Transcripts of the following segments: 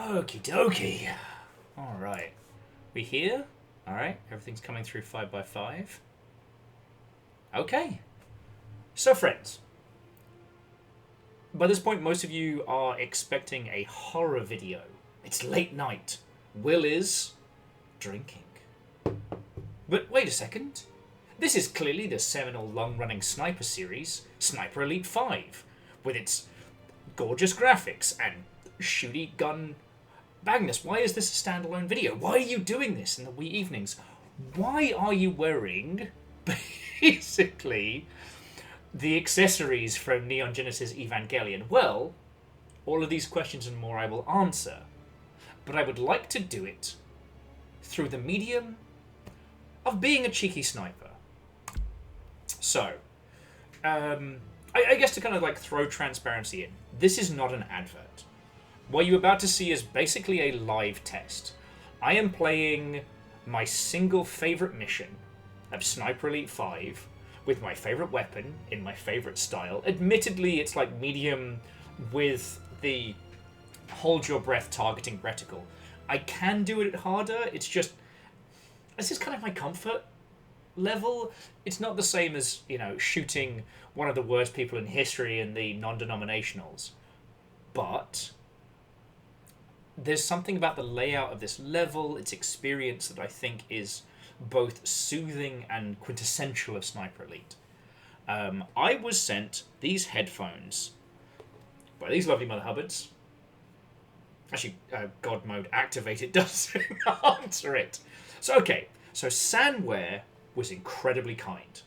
Okie dokie. Alright. We here? Alright, everything's coming through 5x5. Okay. So, friends. By this point, most of you are expecting a horror video. It's late night. Will is drinking. But wait a second. This is clearly the seminal long-running sniper series, Sniper Elite 5, with its gorgeous graphics and shooty gun bagness. Why is this a standalone video? Why are you doing this in the wee evenings? Why are you wearing, basically, the accessories from Neon Genesis Evangelion? Well, all of these questions and more I will answer, but I would like to do it through the medium of being a cheeky sniper. So, I guess to kind of like throw transparency in, this is not an advert. What you're about to see is basically a live test. I am playing my single favorite mission of Sniper Elite 5 with my favorite weapon in my favorite style. Admittedly, it's like medium with the hold your breath targeting reticle. I can do it harder, it's just, this is kind of my comfort level. It's not the same as, you know, shooting one of the worst people in history in the non-denominationals. But there's something about the layout of this level, its experience, that I think is both soothing and quintessential of Sniper Elite. I was sent these headphones by these lovely Mother Hubbards. Actually, God mode activated doesn't answer it. So, okay. So, SANWEAR was incredibly kind.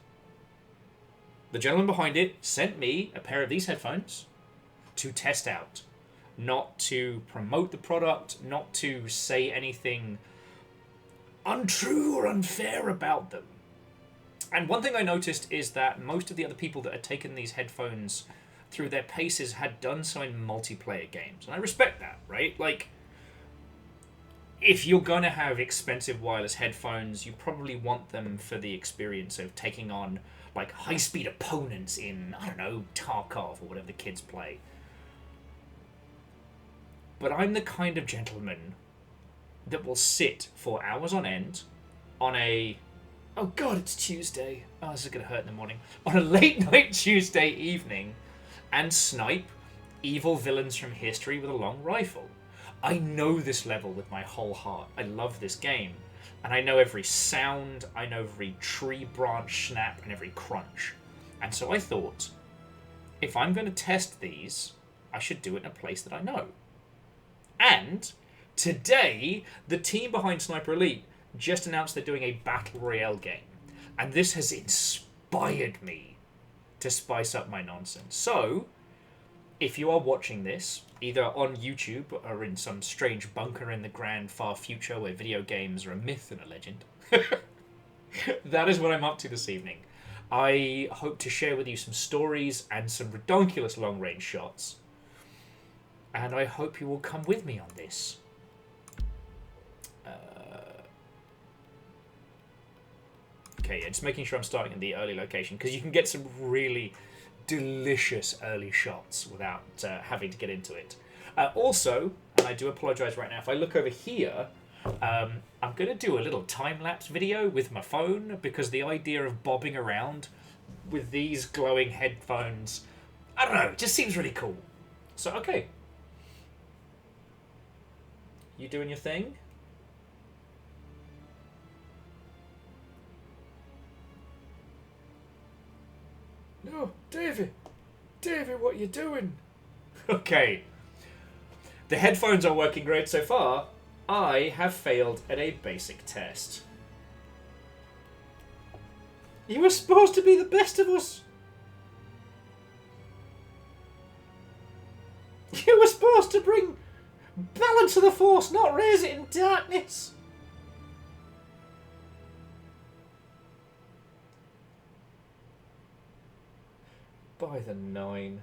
The gentleman behind it sent me a pair of these headphones to test out. Not to promote the product, not to say anything untrue or unfair about them. And one thing I noticed is that most of the other people that had taken these headphones through their paces had done so in multiplayer games. And I respect that, right? Like, if you're going to have expensive wireless headphones, you probably want them for the experience of taking on, like, high-speed opponents in, I don't know, Tarkov or whatever the kids play. But I'm the kind of gentleman that will sit for hours on end on a... Oh god, it's Tuesday. Oh, this is going to hurt in the morning. On a late-night Tuesday evening and snipe evil villains from history with a long rifle. I know this level with my whole heart. I love this game. And I know every sound, I know every tree branch snap, and every crunch. And so I thought, if I'm going to test these, I should do it in a place that I know. And today, the team behind Sniper Elite just announced they're doing a Battle Royale game. And this has inspired me to spice up my nonsense. So, if you are watching this, either on YouTube or in some strange bunker in the grand far future where video games are a myth and a legend, that is what I'm up to this evening. I hope to share with you some stories and some redonkulous long-range shots. And I hope you will come with me on this. Okay, yeah, just making sure I'm starting in the early location, because you can get some really delicious early shots without having to get into it. Also, and I do apologise right now, if I look over here, I'm going to do a little time-lapse video with my phone, because the idea of bobbing around with these glowing headphones, I don't know, it just seems really cool. So, okay. You doing your thing? No, David, what are you doing? Okay. The headphones are working great so far. I have failed at a basic test. You were supposed to be the best of us. You were supposed to bring balance of the force, not raise it in darkness. By the 9.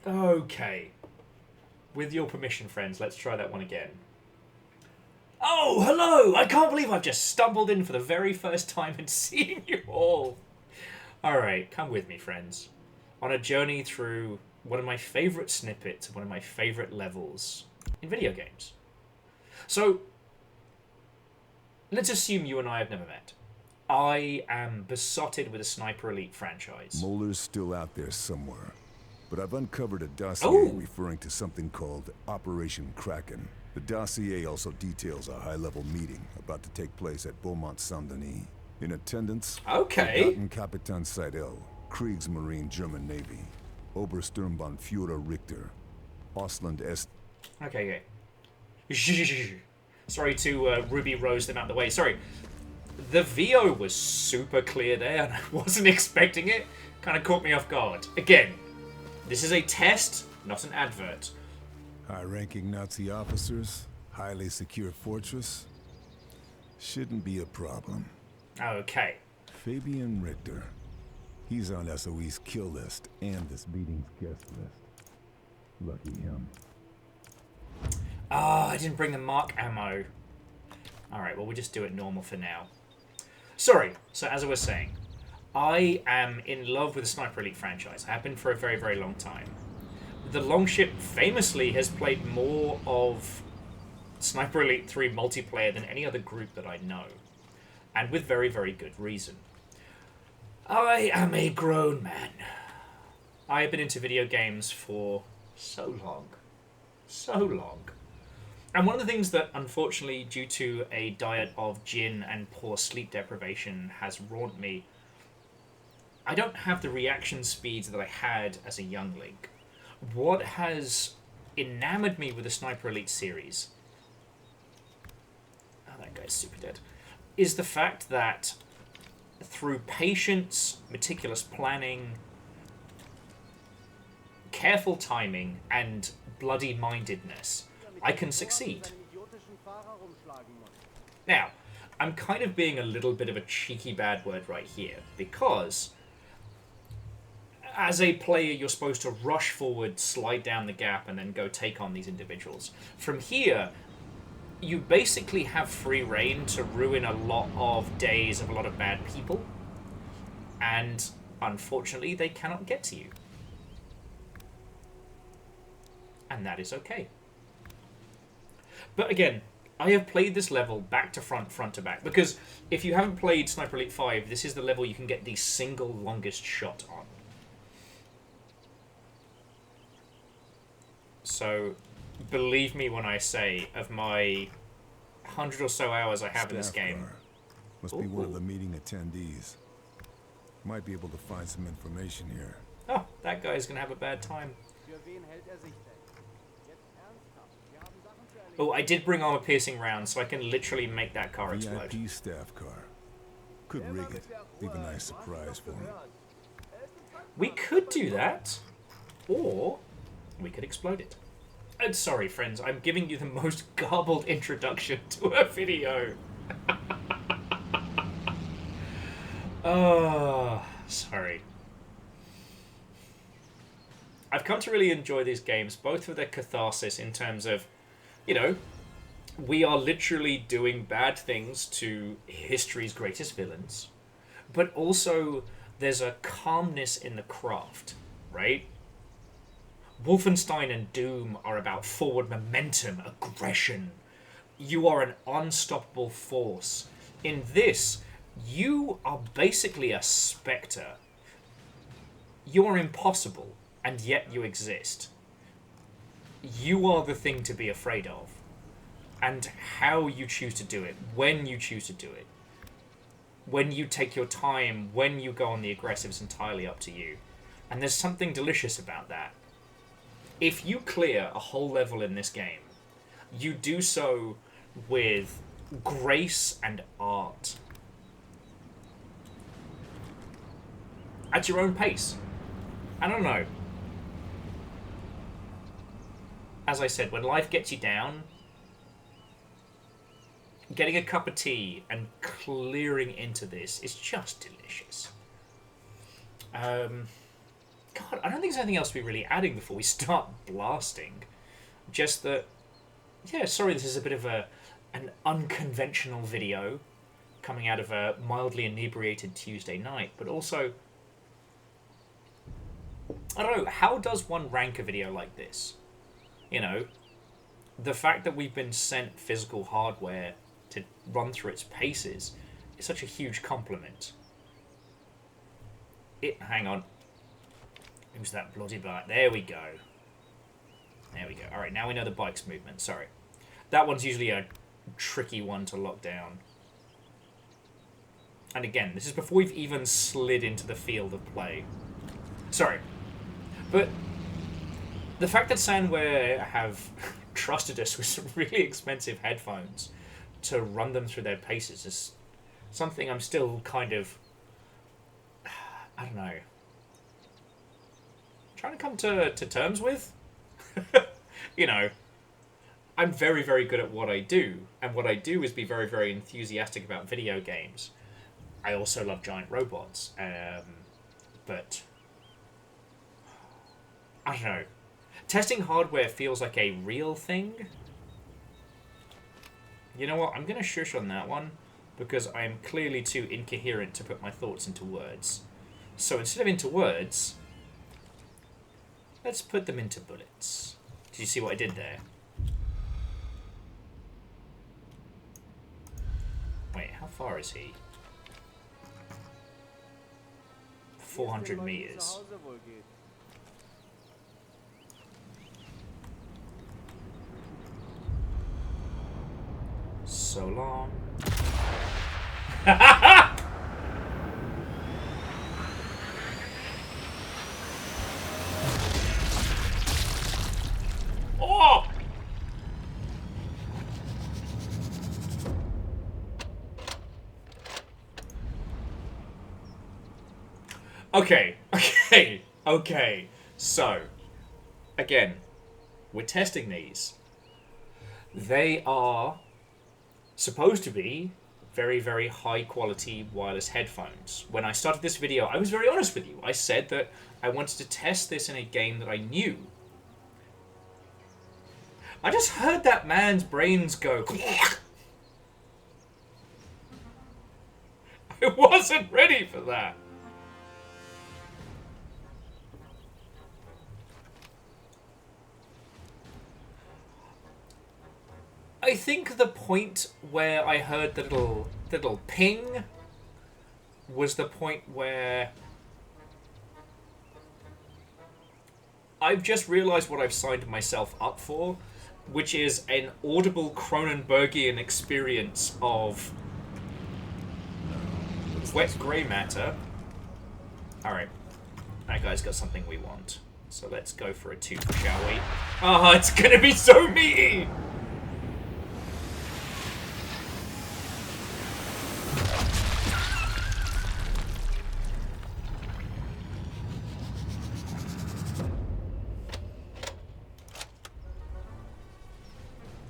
Okay. With your permission, friends, let's try that one again. Oh, hello! I can't believe I've just stumbled in for the very first time and seen you all. Alright, come with me, friends. on a journey through one of my favourite snippets, one of my favourite levels in video games. So, let's assume you and I have never met. I am besotted with the Sniper Elite franchise. Moeller's still out there somewhere, but I've uncovered a dossier referring to something called Operation Kraken. The dossier also details a high-level meeting about to take place at Beaumont Saint-Denis. In attendance, Kapitan Seidel, Kriegsmarine German Navy, Obersturmbannführer Richter, Ausland S. Okay. Sorry to Ruby Rose them out of the way. Sorry. The VO was super clear there, and I wasn't expecting it. Kind of caught me off guard. Again, this is a test, not an advert. High-ranking Nazi officers, highly secure fortress. Shouldn't be a problem. Okay. Fabian Richter. He's on SOE's kill list and this meeting's guest list. Lucky him. I didn't bring the mark ammo. Alright, well, we'll just do it normal for now. Sorry, so as I was saying, I am in love with the Sniper Elite franchise. I have been for a very, very long time. The Longship famously has played more of Sniper Elite 3 multiplayer than any other group that I know. And with very, very good reason. I am a grown man. I have been into video games for so long. So long. And one of the things that, unfortunately, due to a diet of gin and poor sleep deprivation, has wrought me, I don't have the reaction speeds that I had as a youngling. What has enamored me with the Sniper Elite series, oh, that guy's super dead, is the fact that through patience, meticulous planning, careful timing, and bloody-mindedness, I can succeed. Now, I'm kind of being a little bit of a cheeky bad word right here, because as a player, you're supposed to rush forward, slide down the gap, and then go take on these individuals. From here, you basically have free reign to ruin a lot of days of a lot of bad people, and unfortunately, they cannot get to you. And that is okay. But again, I have played this level back to front, front to back, because if you haven't played Sniper Elite 5, this is the level you can get the single longest shot on. So, believe me when I say, of my 100 or so hours I have in this game... Must be one of the meeting attendees. Might be able to find some information here. Oh, that guy's gonna have a bad time. Oh, I did bring armor-piercing rounds, so I can literally make that car explode. VIP staff car. Could rig it. Leave a nice surprise for him. We could do that, or we could explode it. And sorry, friends, I'm giving you the most garbled introduction to a video. Oh, sorry. I've come to really enjoy these games, both for their catharsis in terms of, you know, we are literally doing bad things to history's greatest villains, but also there's a calmness in the craft, right? Wolfenstein and Doom are about forward momentum, aggression. You are an unstoppable force. In this, you are basically a spectre. You are impossible, and yet you exist. You are the thing to be afraid of. And how you choose to do it, when you choose to do it, when you take your time, when you go on the aggressive is entirely up to you. And there's something delicious about that. If you clear a whole level in this game, you do so with grace and art. At your own pace. I don't know. As I said, when life gets you down, getting a cup of tea and clearing into this is just delicious. God, I don't think there's anything else to be really adding before we start blasting. Just that, yeah, sorry this is a bit of an unconventional video coming out of a mildly inebriated Tuesday night, but also, I don't know, how does one rank a video like this? You know, the fact that we've been sent physical hardware to run through its paces is such a huge compliment. Hang on. Who's that bloody bike? There we go. There we go. Alright, now we know the bike's movement. Sorry. That one's usually a tricky one to lock down. And again, this is before we've even slid into the field of play. Sorry. But the fact that SANWEAR have trusted us with some really expensive headphones to run them through their paces is something I'm still kind of... I don't know. Trying to come to terms with? You know, I'm very, very good at what I do. And what I do is be very, very enthusiastic about video games. I also love giant robots. But... I don't know. Testing hardware feels like a real thing. You know what? I'm going to shush on that one because I am clearly too incoherent to put my thoughts into words. So instead of into words, let's put them into bullets. Did you see what I did there? Wait, how far is he? 400 meters. So long. Oh! Okay. So, again, we're testing these. They are supposed to be very, very high quality wireless headphones. When I started this video, I was very honest with you. I said that I wanted to test this in a game that I knew. I just heard that man's brains go. I wasn't ready for that. I think the point where I heard the little ping was the point where I've just realised what I've signed myself up for, which is an audible Cronenbergian experience of wet grey matter. Alright, that guy's got something we want. So let's go for a tooth, shall we? Ah, it's gonna be so meaty!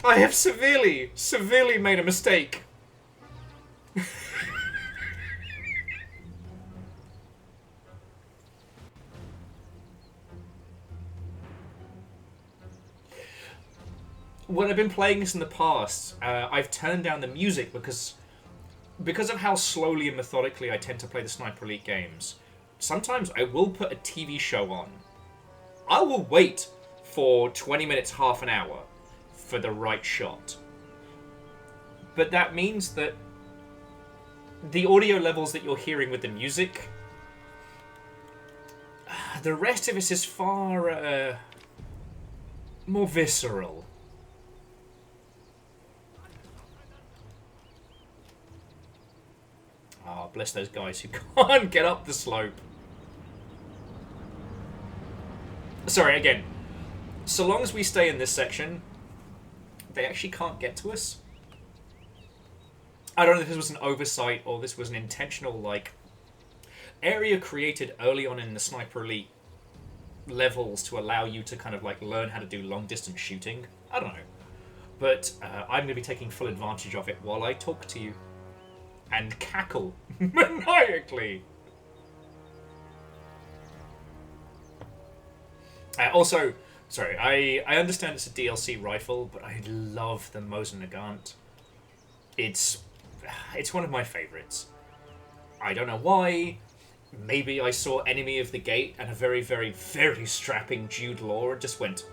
I have severely made a mistake. When I've been playing this in the past, I've turned down the music because of how slowly and methodically I tend to play the Sniper Elite games. Sometimes I will put a TV show on. I will wait for 20 minutes, half an hour for the right shot. But that means that the audio levels that you're hearing with the music, the rest of it is far more visceral. Ah, oh, bless those guys who can't get up the slope. Sorry, again. So long as we stay in this section, they actually can't get to us. I don't know if this was an oversight or this was an intentional, like, area created early on in the Sniper Elite levels to allow you to kind of, like, learn how to do long-distance shooting. I don't know. But I'm going to be taking full advantage of it while I talk to you. And cackle maniacally. Also, sorry, I understand it's a DLC rifle, but I love the Mosin Nagant. It's one of my favourites. I don't know why. maybe I saw Enemy of the Gate and a very, very, very strapping Jude Law and just went.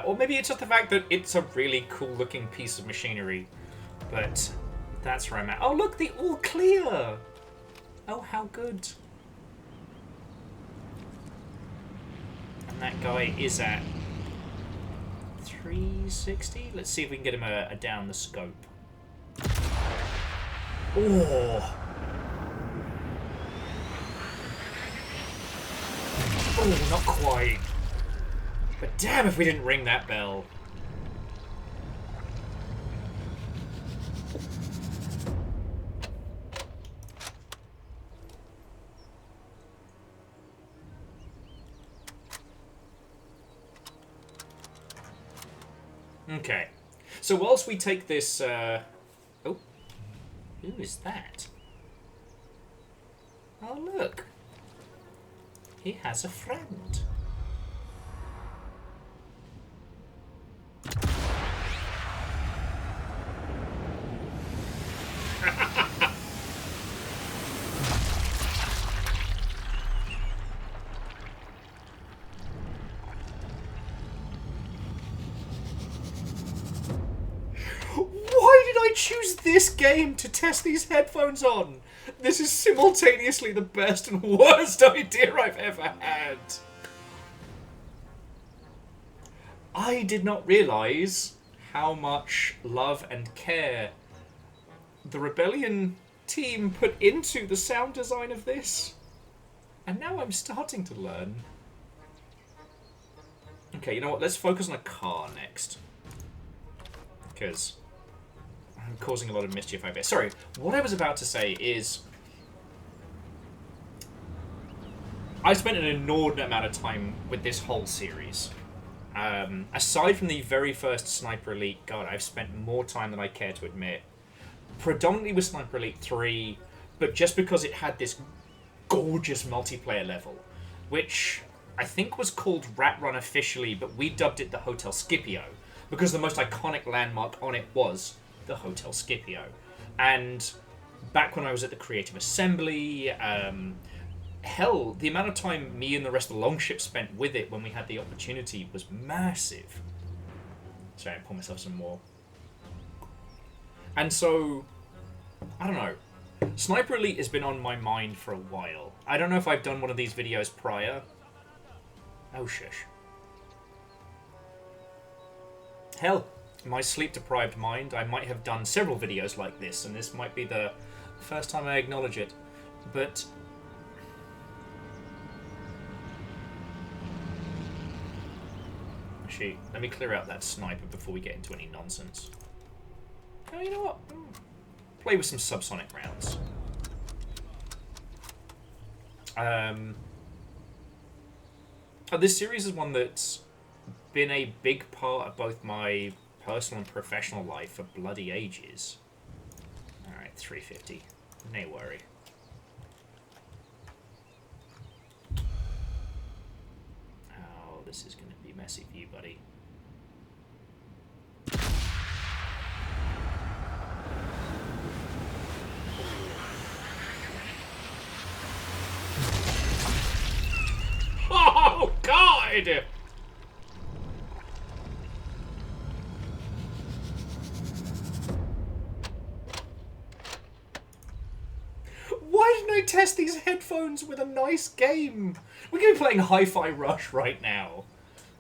Or maybe it's just the fact that it's a really cool-looking piece of machinery. But that's where I'm at. Oh, look, the all clear! Oh, how good. And that guy is at 360. Let's see if we can get him a down the scope. Oh! Oh, not quite. But damn if we didn't ring that bell. Okay. So whilst we take this... Oh. Who is that? Oh, look. He has a friend. Why did I choose this game to test these headphones on? This is simultaneously the best and worst idea I've ever had. I did not realise how much love and care the Rebellion team put into the sound design of this. And now I'm starting to learn. Okay, you know what? Let's focus on a car next. Because I'm causing a lot of mischief over here. Sorry, what I was about to say is... I spent an inordinate amount of time with this whole series. Aside from the very first Sniper Elite, God, I've spent more time than I care to admit. Predominantly with Sniper Elite 3, but just because it had this gorgeous multiplayer level, which I think was called Rat Run officially, but we dubbed it the Hotel Scipio, because the most iconic landmark on it was the Hotel Scipio. And back when I was at the Creative Assembly, hell, the amount of time me and the rest of the Longship spent with it when we had the opportunity was massive. Sorry, I pour myself some more. And so, I don't know. Sniper Elite has been on my mind for a while. I don't know if I've done one of these videos prior. Oh, shush. Hell, my sleep-deprived mind, I might have done several videos like this, and this might be the first time I acknowledge it. But... actually, let me clear out that sniper before we get into any nonsense. Oh, you know what? Play with some subsonic rounds. This series is one that's been a big part of both my personal and professional life for bloody ages. Alright, 350. No worry. Oh, this is going to be messy for you, buddy. Oh, God! Why didn't I test these headphones with a nice game? We're going to be playing Hi-Fi Rush right now.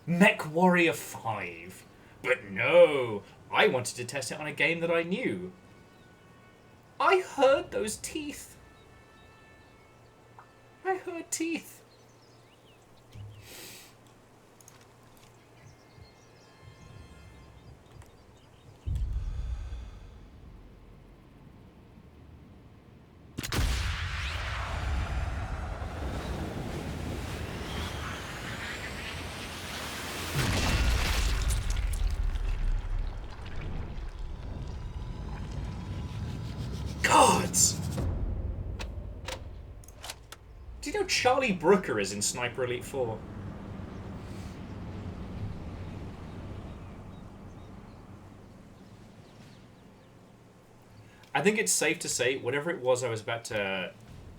Mech Warrior 5. But no, I wanted to test it on a game that I knew. I heard those teeth. I heard teeth. Gods! Do you know Charlie Brooker is in Sniper Elite 4? I think it's safe to say whatever it was I was about to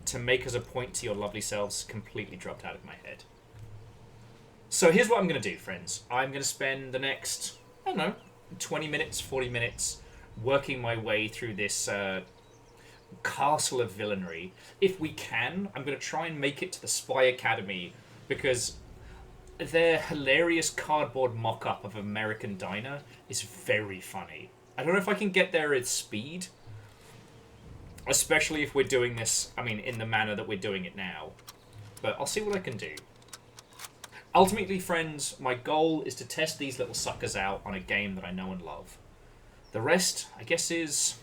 to make us a point to your lovely selves completely dropped out of my head. So here's what I'm going to do, friends. I'm going to spend the next, I don't know, 20 minutes, 40 minutes working my way through this castle of villainy. If we can, I'm going to try and make it to the Spy Academy, because their hilarious cardboard mock-up of American Diner is very funny. I don't know if I can get there at speed, especially if we're doing this, I mean, in the manner that we're doing it now. But I'll see what I can do. Ultimately, friends, my goal is to test these little suckers out on a game that I know and love. The rest, I guess, is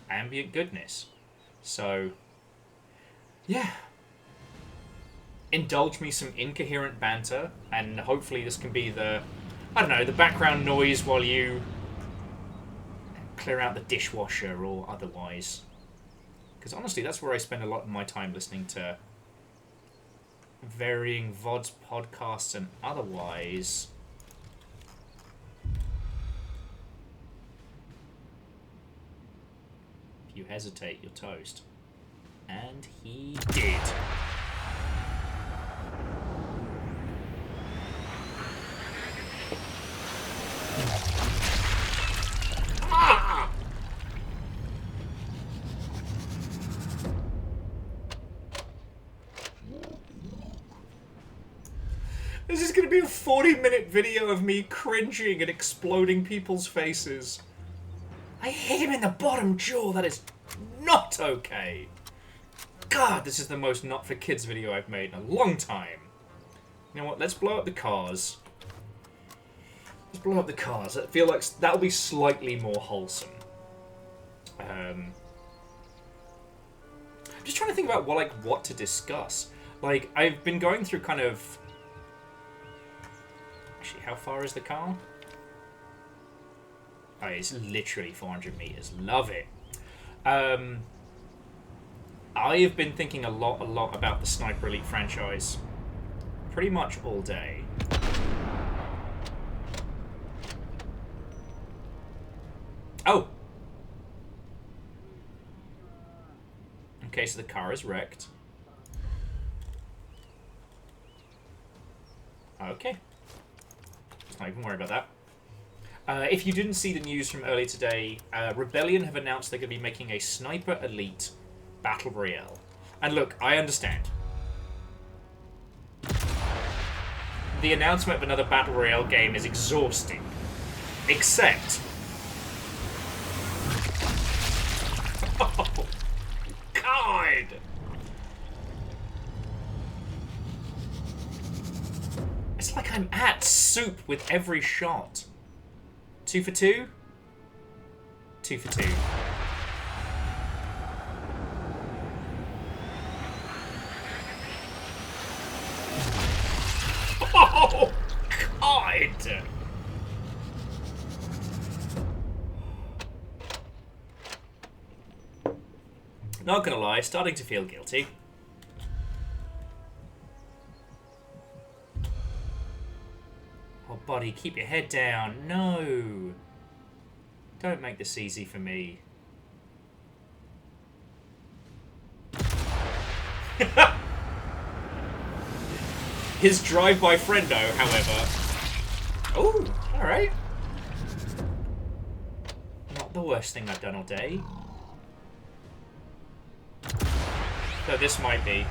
ambient goodness. So, yeah. Indulge me some incoherent banter, and hopefully this can be the, I don't know, the background noise while you clear out the dishwasher or otherwise. Because honestly, that's where I spend a lot of my time listening to varying VODs, podcasts, and otherwise. If you hesitate, you're toast. And he did. Ah! This is going to be a 40-minute video of me cringing and exploding people's faces. I hit him in the bottom jaw. That is not okay. God, this is the most not for kids video I've made in a long time. You know what? Let's blow up the cars. Let's blow up the cars. I feel like that'll be slightly more wholesome. I'm just trying to think about what to discuss. Like, I've been going through kind of... Actually, how far is the car? Oh, it's literally 400 meters. Love it. I have been thinking a lot about the Sniper Elite franchise. Pretty much all day. Oh! Okay, so the car is wrecked. Okay. Let's not even worry about that. If you didn't see the news from earlier today, Rebellion have announced they're going to be making a Sniper Elite Battle Royale. And look, I understand. The announcement of another Battle Royale game is exhausting. Except... Oh, God! It's like I'm at soup with every shot. 2 for 2? 2 for 2. Oh, God! Not gonna lie, starting to feel guilty. Oh, buddy, keep your head down. No! Don't make this easy for me. His drive-by friendo, however... Oh, alright. Not the worst thing I've done all day. Though this might be.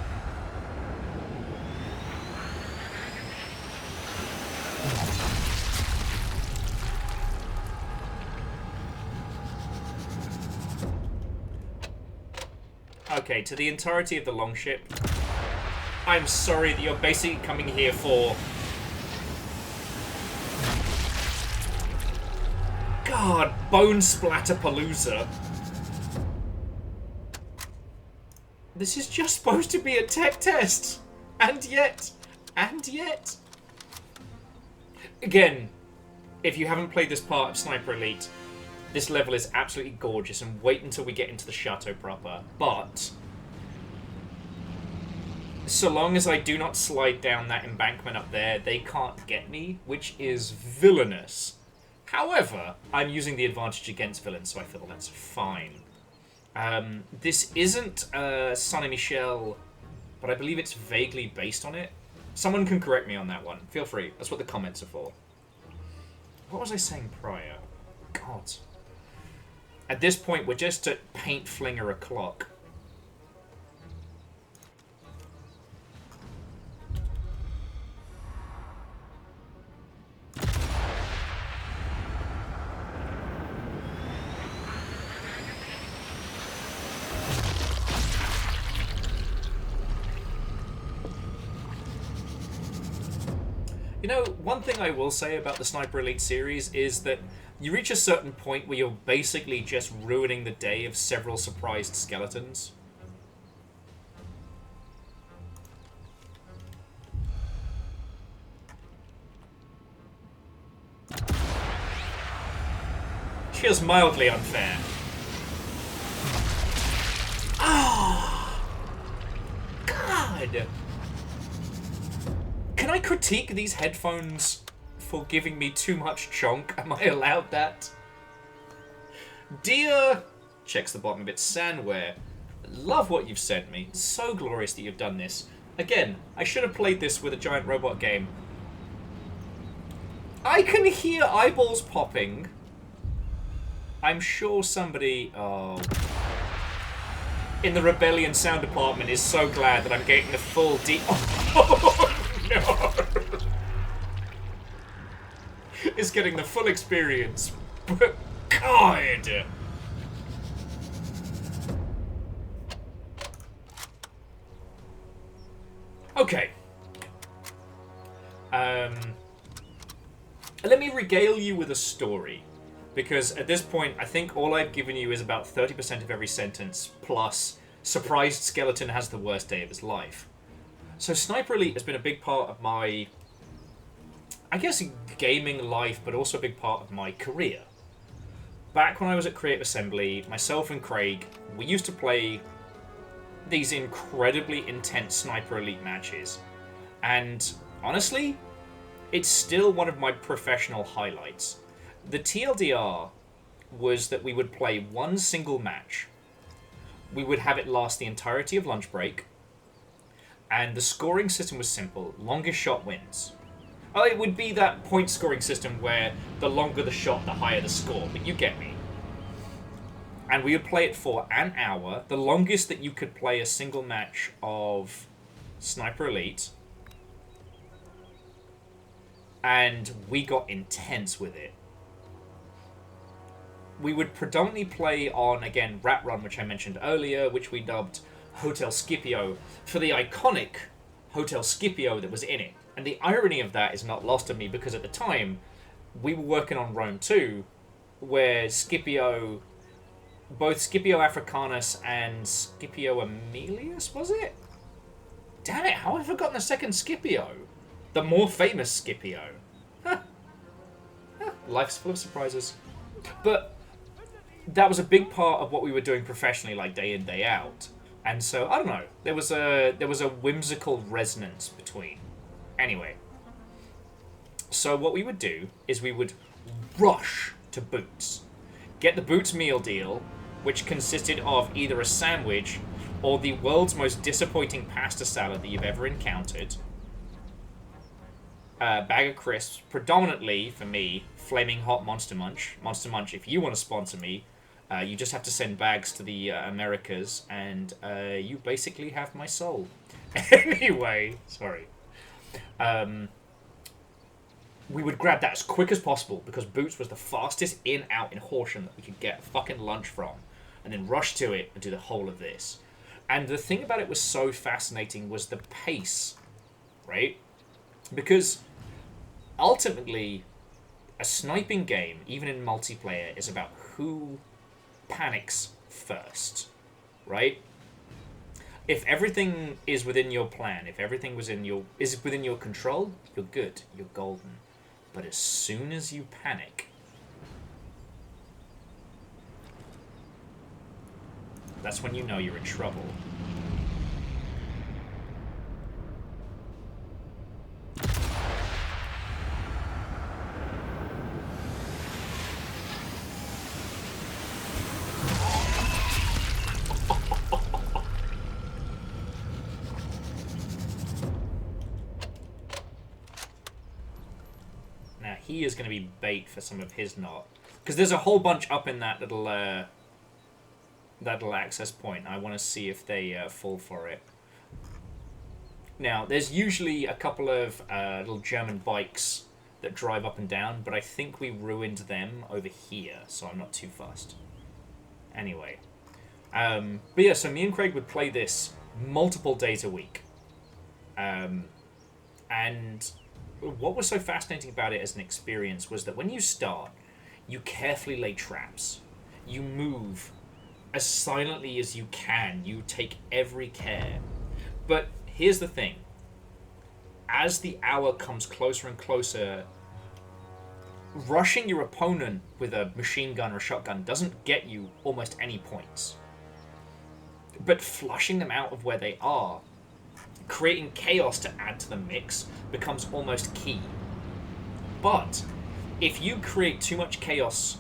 Okay, to the entirety of the longship, I'm sorry that you're basically coming here for... God, Bone Splatter Palooza. This is just supposed to be a tech test. And yet. Again, if you haven't played this part of Sniper Elite, this level is absolutely gorgeous, and wait until we get into the chateau proper. But so long as I do not slide down that embankment up there, they can't get me, which is villainous. However, I'm using the advantage against villains, so I feel that's fine. This isn't Sonny Michel, but I believe it's vaguely based on it. Someone can correct me on that one. Feel free. That's what the comments are for. What was I saying prior? God. At this point, we're just at paint flinger o'clock. You know, one thing I will say about the Sniper Elite series is that you reach a certain point where you're basically just ruining the day of several surprised skeletons. Feels mildly unfair. Ah! God! Can I critique these headphones for giving me too much chonk? Am I allowed that? Dear... Checks the bottom of it. SANWEAR. Love what you've sent me. So glorious that you've done this. Again, I should have played this with a giant robot game. I can hear eyeballs popping. I'm sure somebody... Oh... in the Rebellion sound department is so glad that I'm getting the full Oh, no! Is getting the full experience. But God! Okay. Let me regale you with a story. Because at this point, I think all I've given you is about 30% of every sentence, plus surprised skeleton has the worst day of his life. So Sniper Elite has been a big part of my, I guess, gaming life, but also a big part of my career. Back when I was at Creative Assembly, myself and Craig, we used to play these incredibly intense Sniper Elite matches. And honestly, it's still one of my professional highlights. The TLDR was that we would play one single match. We would have it last the entirety of lunch break. And the scoring system was simple. Longest shot wins. Oh, it would be that point scoring system where the longer the shot, the higher the score. But you get me. And we would play it for an hour. The longest that you could play a single match of Sniper Elite. And we got intense with it. We would predominantly play on, again, Rat Run, which I mentioned earlier, which we dubbed Hotel Scipio, for the iconic Hotel Scipio that was in it. And the irony of that is not lost on me, because at the time, we were working on Rome 2, where Scipio, both Scipio Africanus and Scipio Aemilius, was it? Damn it, how have I forgotten the second Scipio? The more famous Scipio. Huh. Life's full of surprises. But that was a big part of what we were doing professionally, like day in, day out. And so, I don't know, there was a whimsical resonance between. Anyway. So what we would do is we would rush to Boots. Get the Boots meal deal, which consisted of either a sandwich or the world's most disappointing pasta salad that you've ever encountered. Bag of crisps, predominantly, for me, Flaming Hot Monster Munch. Monster Munch, if you want to sponsor me, you just have to send bags to the Americas, and you basically have my soul. Anyway, sorry. We would grab that as quick as possible, because Boots was the fastest in-out in Horsham that we could get fucking lunch from, and then rush to it and do the whole of this. And the thing about it was so fascinating was the pace, right? Because ultimately, a sniping game, even in multiplayer, is about who panics first, right? If everything is within your plan, if everything is within your control, you're good, you're golden. But as soon as you panic, that's when you know you're in trouble. he is going to be bait for some of his knot. Because there's a whole bunch up in that little access point. I want to see if they fall for it. Now, there's usually a couple of little German bikes that drive up and down, but I think we ruined them over here, so I'm not too fussed. Anyway. But yeah, so me and Craig would play this multiple days a week. And what was so fascinating about it as an experience was that when you start, you carefully lay traps. You move as silently as you can. You take every care. But here's the thing. As the hour comes closer and closer, rushing your opponent with a machine gun or a shotgun doesn't get you almost any points. But flushing them out of where they are, creating chaos to add to the mix, becomes almost key. But if you create too much chaos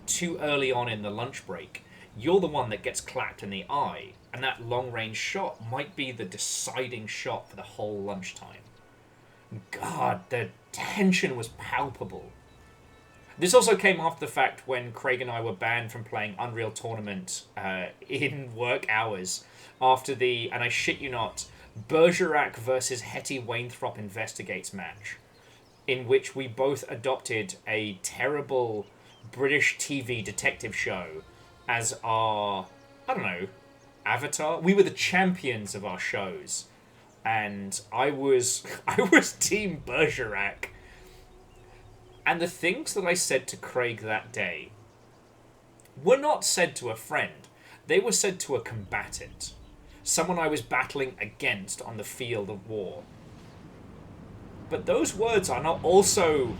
too early on in the lunch break, you're the one that gets clapped in the eye, and that long-range shot might be the deciding shot for the whole lunchtime. God, the tension was palpable. This also came after the fact when Craig and I were banned from playing Unreal Tournament in work hours after the, and I shit you not, Bergerac versus Hetty Wainthrop Investigates match, in which we both adopted a terrible British TV detective show as our, I don't know, avatar. We were the champions of our shows, and I was Team Bergerac. And the things that I said to Craig that day were not said to a friend. They were said to a combatant. Someone I was battling against on the field of war. But those words are not also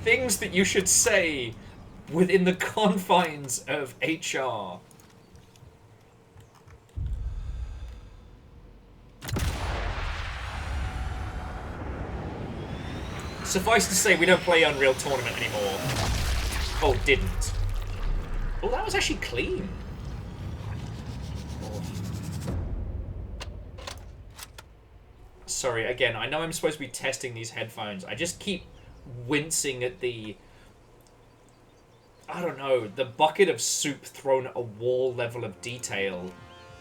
things that you should say within the confines of HR. Suffice to say, we don't play Unreal Tournament anymore. Oh, didn't. Oh, that was actually clean. Oh. Sorry, again, I know I'm supposed to be testing these headphones. I just keep wincing at the, I don't know, the bucket of soup thrown at a wall level of detail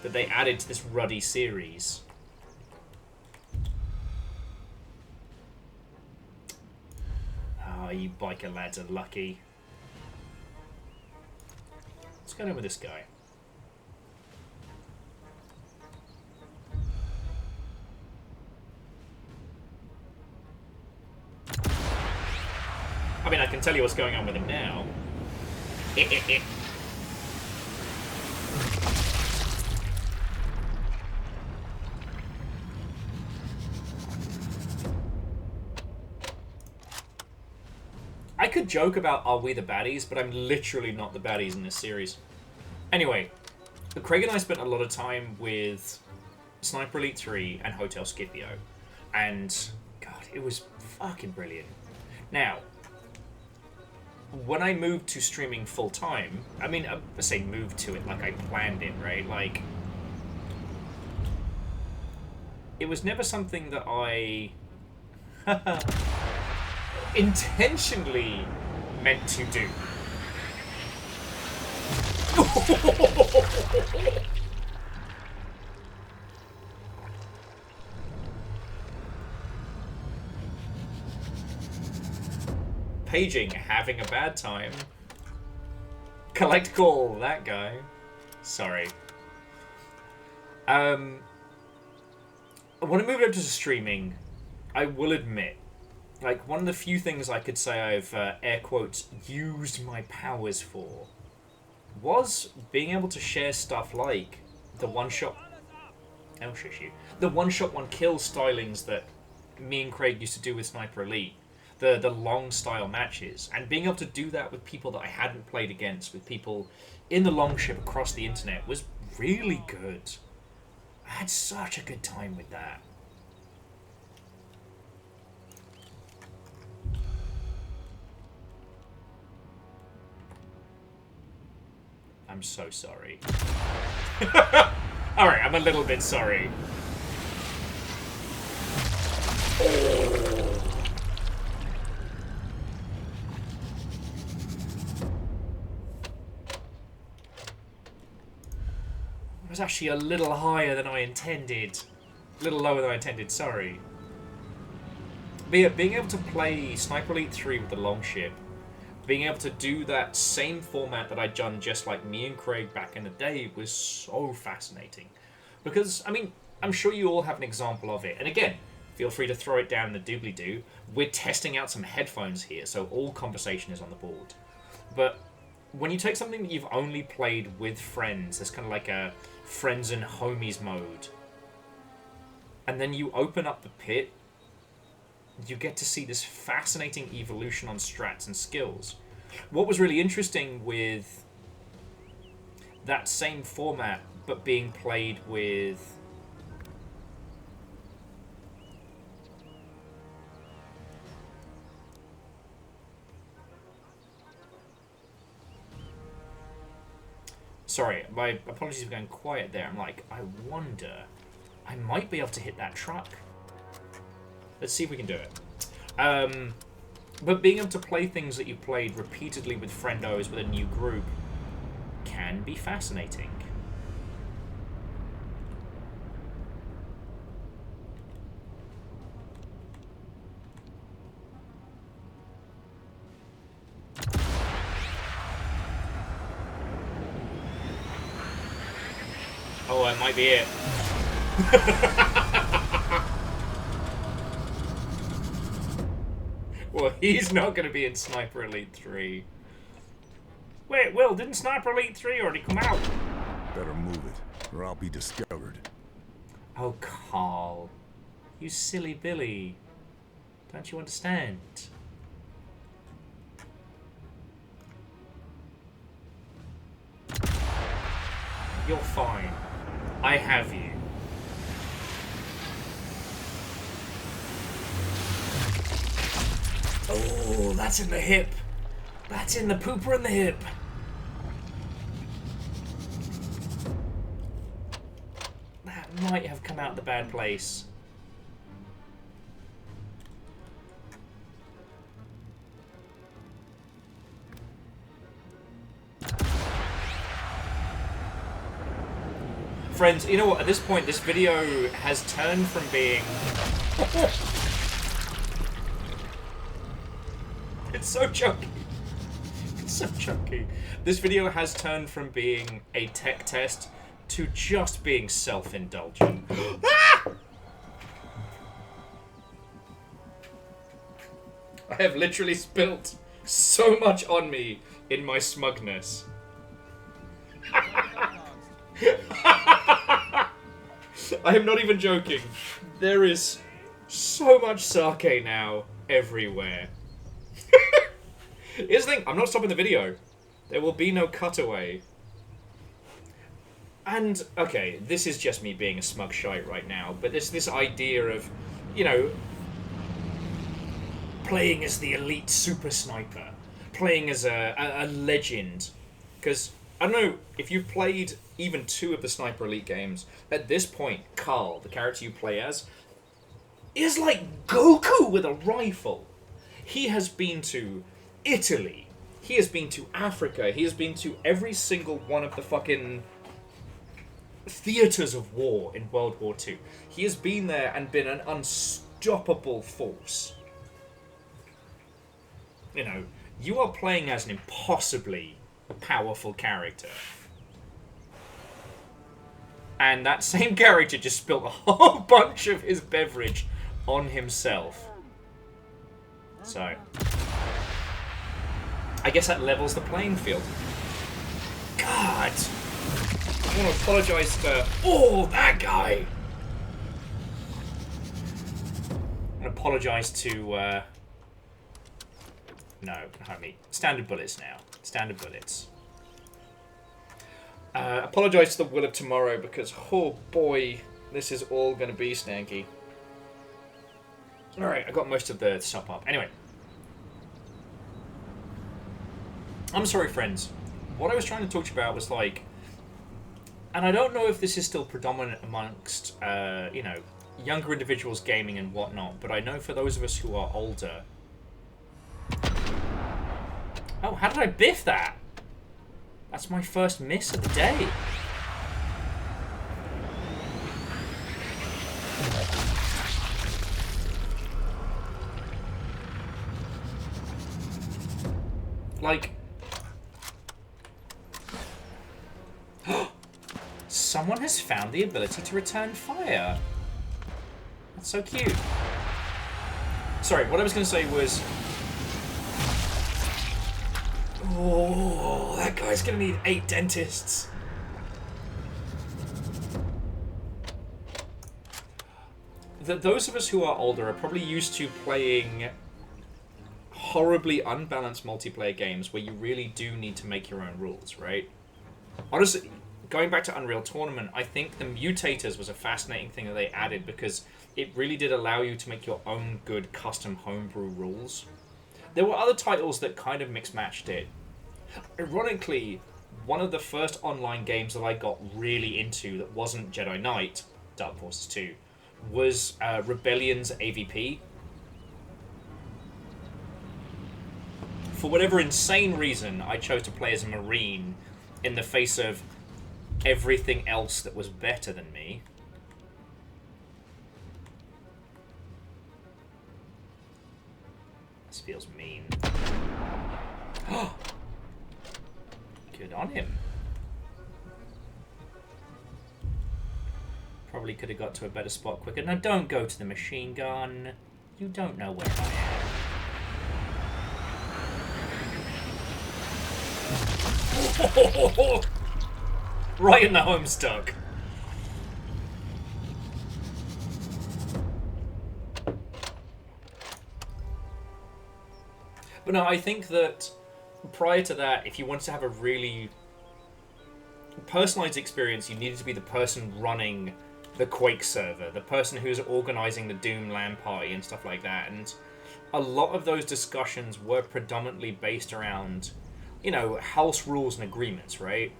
that they added to this ruddy series. Oh, you biker lads are lucky. What's going on with this guy? I mean, I can tell you what's going on with him now. I could joke about are we the baddies, but I'm literally not the baddies in this series. Anyway, Craig and I spent a lot of time with Sniper Elite 3 and Hotel Scipio. And, God, it was fucking brilliant. Now, when I moved to streaming full-time, I mean, I say moved to it like I planned it, right? Like, it was never something that I intentionally meant to do. Paging, having a bad time. Collect call, that guy. Sorry. When I moved over to streaming, I will admit, like, one of the few things I could say I've, air quotes, used my powers for was being able to share stuff like the one-shot... Oh, shush you. The one-shot, one-kill stylings that me and Craig used to do with Sniper Elite. The long-style matches. And being able to do that with people that I hadn't played against, with people in the longship across the internet, was really good. I had such a good time with that. I'm so sorry. Alright, I'm a little bit sorry. was actually a little higher than I intended. A little lower than I intended, sorry. But yeah, being able to play Sniper Elite 3 with the Longship, being able to do that same format that I'd done just like me and Craig back in the day was so fascinating. Because, I mean, I'm sure you all have an example of it. And again, feel free to throw it down in the doobly-doo. We're testing out some headphones here, so all conversation is on the board. But when you take something that you've only played with friends, there's kind of like a friends and homies mode, and then you open up the pit, you get to see this fascinating evolution on strats and skills. What was really interesting with that same format, but being played with... Sorry, my apologies for going quiet there. I'm like, I wonder... I might be able to hit that truck. Let's see if we can do it. But being able to play things that you played repeatedly with friendos with a new group can be fascinating. Oh, that might be it. Well, he's not going to be in Sniper Elite 3. Wait, Will, didn't Sniper Elite 3 already come out? Better move it, or I'll be discovered. Oh, Carl. You silly Billy. Don't you understand? You're fine. I have you. Oh, that's in the hip. That's in the pooper in the hip. That might have come out the bad place. Friends, you know what? At this point, this video has turned from being... It's so chunky. It's so chunky. This video has turned from being a tech test to just being self-indulgent. Ah! I have literally spilt so much on me in my smugness. I am not even joking. There is so much sake now everywhere. Here's the thing, I'm not stopping the video. There will be no cutaway. And, okay, this is just me being a smug shite right now, but this idea of, you know, playing as the elite super sniper, playing as a legend. Because, I don't know, if you've played even 2 of the Sniper Elite games, at this point, Carl, the character you play as, is like Goku with a rifle. He has been to Italy. He has been to Africa. He has been to every single one of the fucking theaters of war in World War II. He has been there and been an unstoppable force. You know, you are playing as an impossibly powerful character. And that same character just spilled a whole bunch of his beverage on himself. So, I guess that levels the playing field. God! I want to apologise to... Oh, that guy! I want to apologise to... No, I mean, standard bullets now. Standard bullets. Apologise to the Will of Tomorrow because, oh boy, this is all going to be stanky. Alright, I got most of the stuff up. Anyway. I'm sorry, friends. What I was trying to talk to you about was like... And I don't know if this is still predominant amongst, you know, younger individuals gaming and whatnot, but I know for those of us who are older... Oh, how did I biff that? That's my first miss of the day. Like... Someone has found the ability to return fire. That's so cute. Sorry, what I was going to say was... Oh, that guy's going to need 8 dentists. Those of us who are older are probably used to playing horribly unbalanced multiplayer games where you really do need to make your own rules, right? Honestly, going back to Unreal Tournament, I think the mutators was a fascinating thing that they added because it really did allow you to make your own good custom homebrew rules. There were other titles that kind of mix-matched it. Ironically, one of the first online games that I got really into that wasn't Jedi Knight, Dark Forces 2, was Rebellion's AVP. For whatever insane reason, I chose to play as a Marine in the face of everything else that was better than me. This feels mean. Good on him. Probably could have got to a better spot quicker. Now don't go to the machine gun. You don't know where I am. Right in the homestuck. But no, I think that prior to that, if you wanted to have a really personalized experience, you needed to be the person running the Quake server, the person who's organizing the Doom LAN party and stuff like that. And a lot of those discussions were predominantly based around, you know, house rules and agreements, right?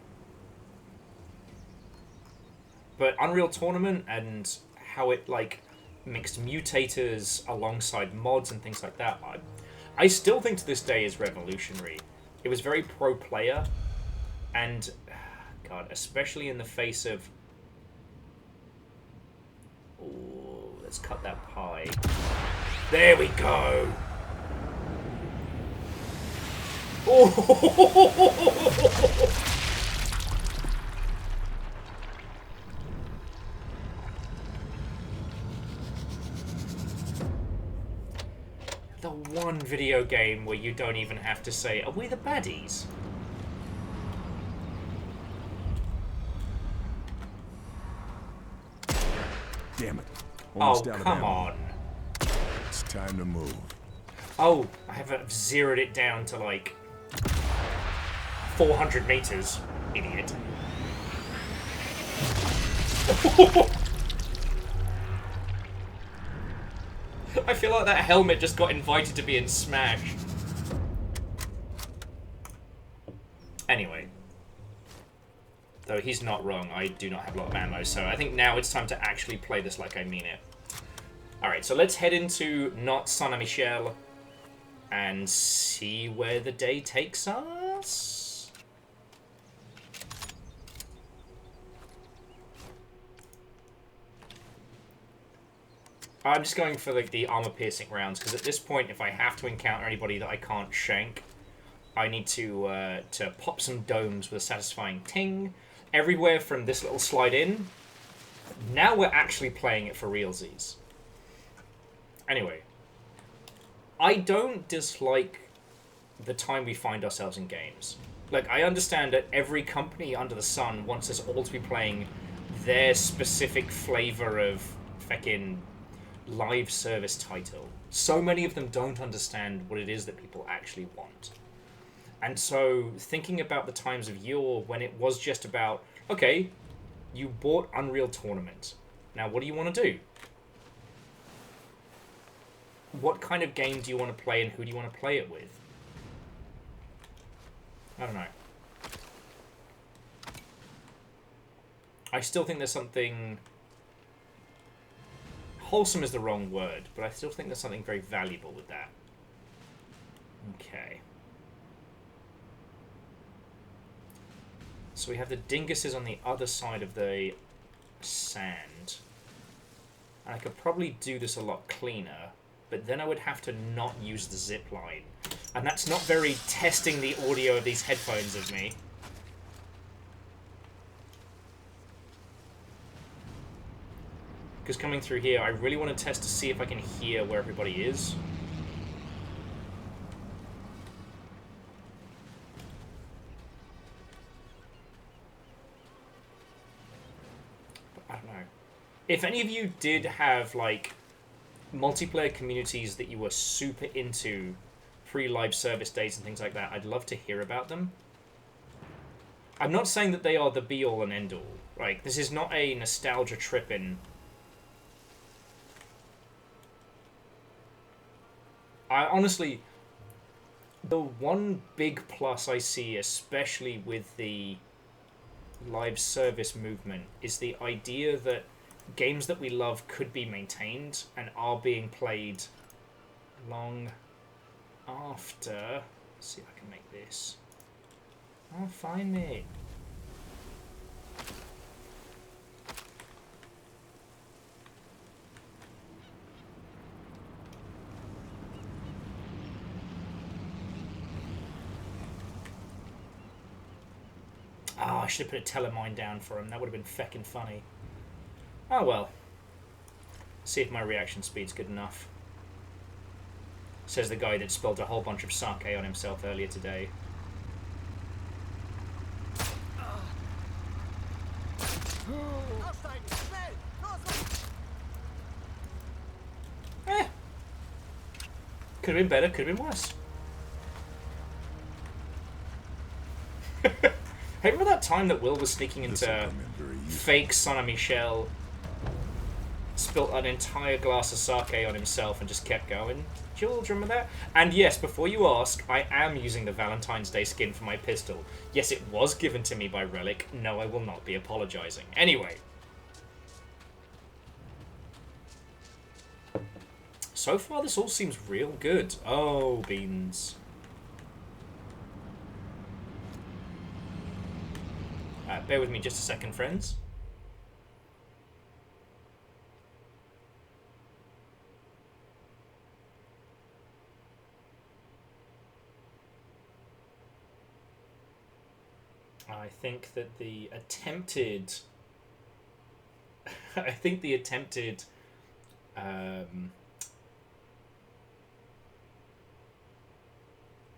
But Unreal Tournament and how it, like, mixed mutators alongside mods and things like that, I still think to this day is revolutionary. It was very pro-player, and, God, especially in the face of... Ooh, let's cut that pie. There we go! Oh! The one video game where you don't even have to say, are we the baddies? Damn it. Oh, come on. It's time to move. Oh, I have zeroed it down to like 400 meters. Idiot. I feel like that helmet just got invited to be in Smash. Anyway. Though he's not wrong, I do not have a lot of ammo, so I think now it's time to actually play this like I mean it. Alright, so let's head into not Saint-Michel and see where the day takes us. I'm just going for like the armor-piercing rounds, because at this point, if I have to encounter anybody that I can't shank, I need to pop some domes with a satisfying ting. Everywhere from this little slide in. Now we're actually playing it for realsies. Anyway. I don't dislike the time we find ourselves in games. Like, I understand that every company under the sun wants us all to be playing their specific flavor of feckin' live service title. So many of them don't understand what it is that people actually want. And so, thinking about the times of yore when it was just about, okay, you bought Unreal Tournament. Now, what do you want to do? What kind of game do you want to play and who do you want to play it with? I don't know. I still think there's something... Wholesome is the wrong word, but I still think there's something very valuable with that. Okay. So we have the dinguses on the other side of the sand. And I could probably do this a lot cleaner, but then I would have to not use the zip line. And that's not very testing the audio of these headphones of me. Because coming through here, I really want to test to see if I can hear where everybody is. But I don't know. If any of you did have, like, multiplayer communities that you were super into pre-live service days and things like that, I'd love to hear about them. I'm not saying that they are the be-all and end-all. Like, this is not a nostalgia trip in... I honestly, the one big plus I see, especially with the live service movement, is the idea that games that we love could be maintained and are being played long after. Let's see if I can make this. Oh, find me. Oh, I should have put a telemine down for him. That would have been feckin' funny. Oh well. See if my reaction speed's good enough. Says the guy that spilled a whole bunch of sake on himself earlier today. Could have been better, could have been worse. Hey, remember that time that Will was sneaking into fake Saint Michel, spilt an entire glass of sake on himself and just kept going? Do you all remember that? And yes, before you ask, I am using the Valentine's Day skin for my pistol. Yes, it was given to me by Relic. No, I will not be apologizing. Anyway. So far, this all seems real good. Oh, beans. Bear with me just a second, friends. I think that the attempted... I think the attempted...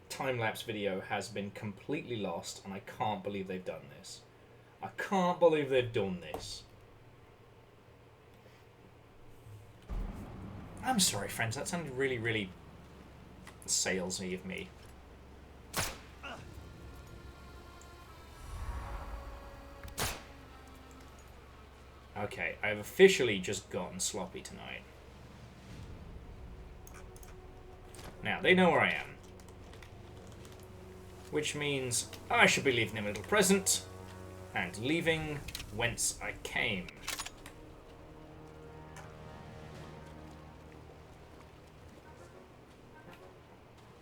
time-lapse video has been completely lost, and I can't believe they've done this. I can't believe they've done this. I'm sorry, friends. That sounded really, really salesy of me. Okay, I've officially just gotten sloppy tonight. Now, they know where I am. Which means I should be leaving them a little present. And leaving whence I came.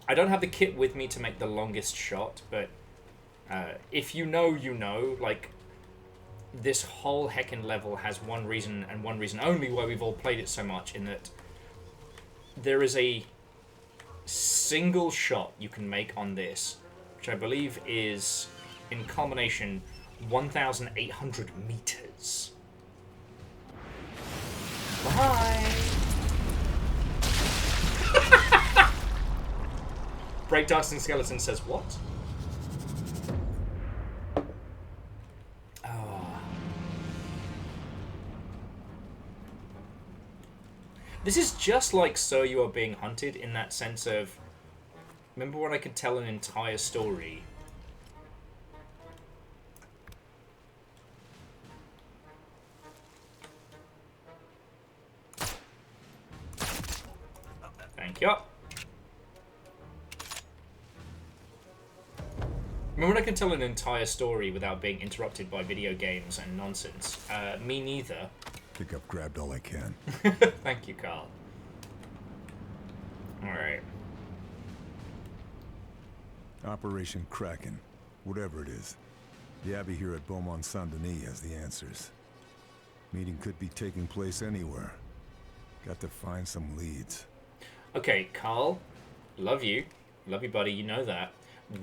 I don't have the kit with me to make the longest shot, but if you know, you know. Like, this whole heckin' level has one reason, and one reason only, why we've all played it so much, in that there is a single shot you can make on this, which I believe is, in combination, 1,800 meters. Bye! Breakdancing Skeleton says what? This is just like So You Are Being Hunted in that sense of... Remember when I could tell an entire story? Thank you. Remember when I can tell an entire story without being interrupted by video games and nonsense? Me neither. I think I've grabbed all I can. Thank you, Carl. Alright. Operation Kraken. Whatever it is. The Abbey here at Beaumont Saint-Denis has the answers. Meeting could be taking place anywhere. Got to find some leads. Okay, Carl. Love you. Love you, buddy. You know that.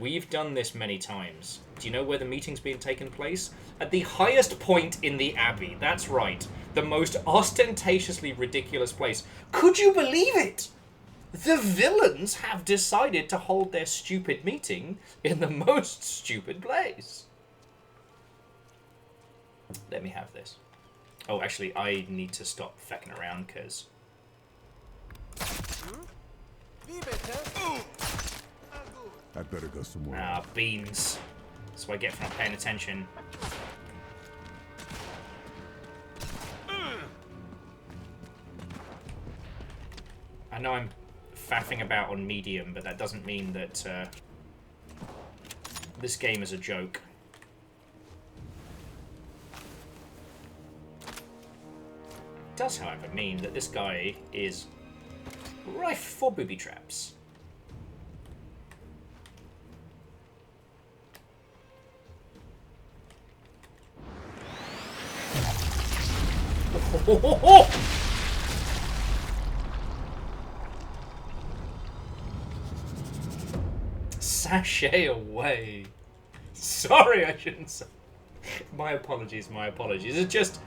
We've done this many times. Do you know where the meeting's being taken place? At the highest point in the Abbey. That's right. The most ostentatiously ridiculous place. Could you believe it? The villains have decided to hold their stupid meeting in the most stupid place. Let me have this. Oh, actually, I need to stop fecking around, because... I'd better go somewhere. Ah, beans. That's what I get for not paying attention. I know I'm faffing about on medium, but that doesn't mean that this game is a joke. It does, however, mean that this guy is rife for booby traps. Sashay away. Sorry, I shouldn't say. My apologies, my apologies. It's just...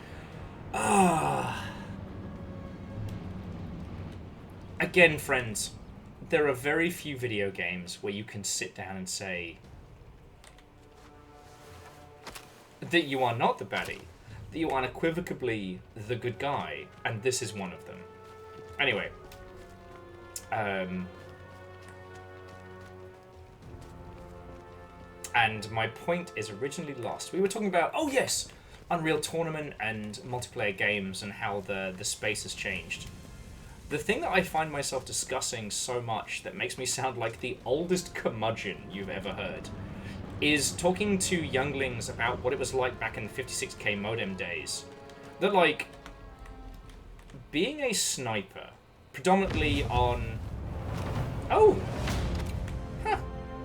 Again, friends, there are very few video games where you can sit down and say that you are not the baddie, that you are unequivocally the good guy, and this is one of them. Anyway, and my point is originally lost. We were talking about, oh yes, Unreal Tournament and multiplayer games and how the space has changed. The thing that I find myself discussing so much that makes me sound like the oldest curmudgeon you've ever heard is talking to younglings about what it was like back in the 56k modem days. That, like, being a sniper, predominantly on... Oh! Huh.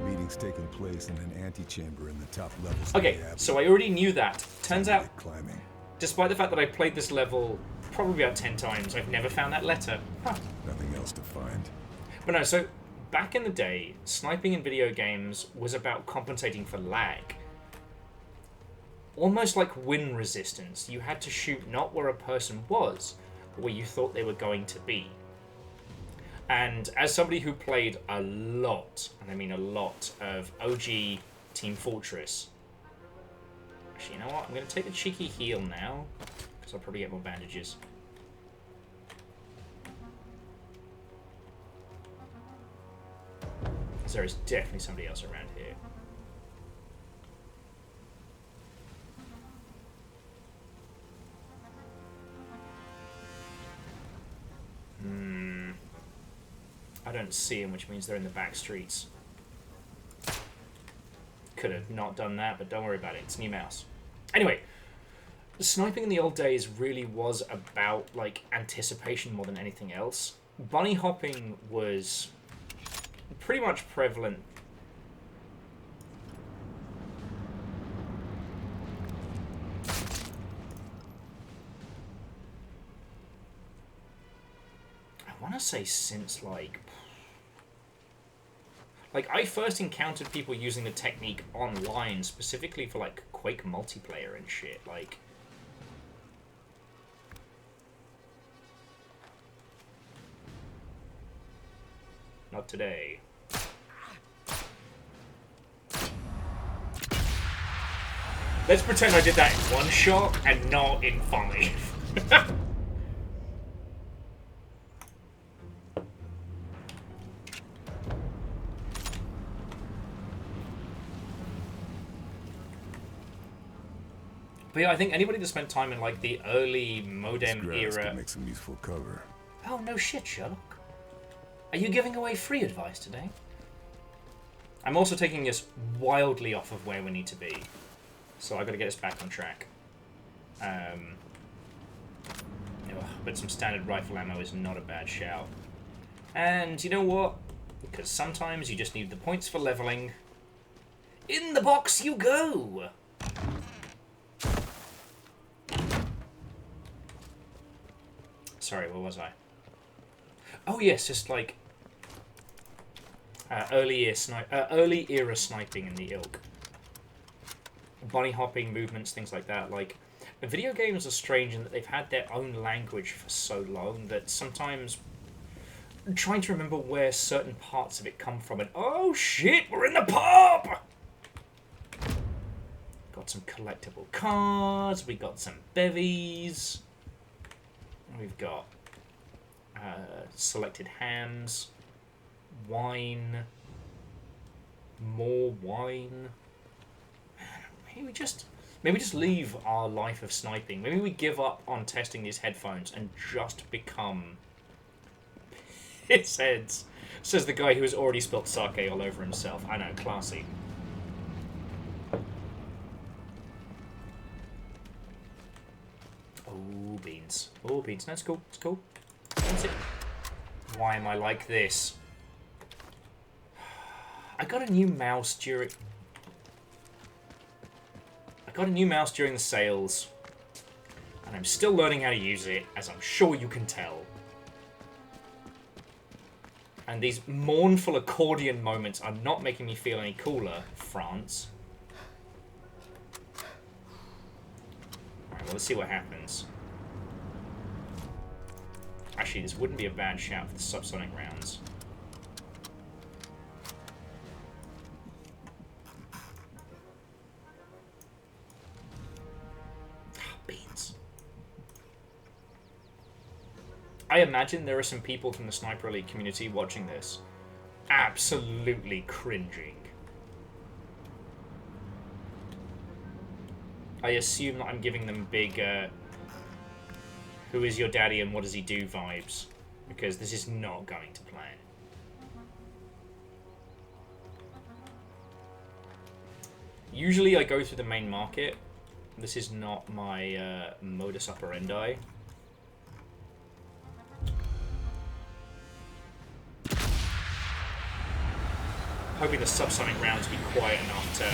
Meetings taking place in an antechamber in the top levels. Okay, of the Abbey. so I already knew that. Turns out, Climbing. despite the fact that I played this level probably about 10 times, I've never found that letter. Huh. Nothing else to find. But no, so back in the day, sniping in video games was about compensating for lag. Almost like wind resistance. You had to shoot not where a person was, but where you thought they were going to be. And as somebody who played a lot, and I mean a lot, of OG Team Fortress... Actually, you know what? I'm going to take the cheeky heal now, because I'll probably get more bandages. There is definitely somebody else around here. I don't see them, which means they're in the back streets. Could have not done that, but don't worry about it. It's new mouse. Anyway, sniping in the old days really was about, like, anticipation more than anything else. Bunny hopping was pretty much prevalent. I want to say since, like, I first encountered people using the technique online, specifically for, like, Quake multiplayer and shit, like... Not today. Let's pretend I did that in one shot and not in 5. But yeah, I think anybody that spent time in, like, the early modem era... Could make some useful cover. Oh, no shit, Sherlock. Are you giving away free advice today? I'm also taking us wildly off of where we need to be. So I've got to get us back on track. But some standard rifle ammo is not a bad shout. And you know what? Because sometimes you just need the points for leveling. In the box you go! Sorry, where was I? Oh yes, just like... early era sniping in the ilk. Bunny hopping movements, things like that. Like, video games are strange in that they've had their own language for so long that sometimes trying to remember where certain parts of it come from, and oh shit, we're in the pub! Got some collectible cards, we got some bevies, we've got selected hams, wine, more wine. Maybe just leave our life of sniping. Maybe we give up on testing these headphones and just become piss heads. Says the guy who has already spilt sake all over himself. I know, classy. Oh, beans. Oh, beans. No, it's cool. It's cool. That's it. Why am I like this? I got a new mouse during the sales, and I'm still learning how to use it, as I'm sure you can tell. And these mournful accordion moments are not making me feel any cooler, France. Alright, well, let's see what happens. Actually, this wouldn't be a bad shout for the subsonic rounds. I imagine there are some people from the Sniper Elite community watching this, absolutely cringing. I assume that I'm giving them big, who is your daddy and what does he do vibes, because this is not going to plan. Usually I go through the main market. This is not my modus operandi. Hoping the subsonic rounds be quiet enough to...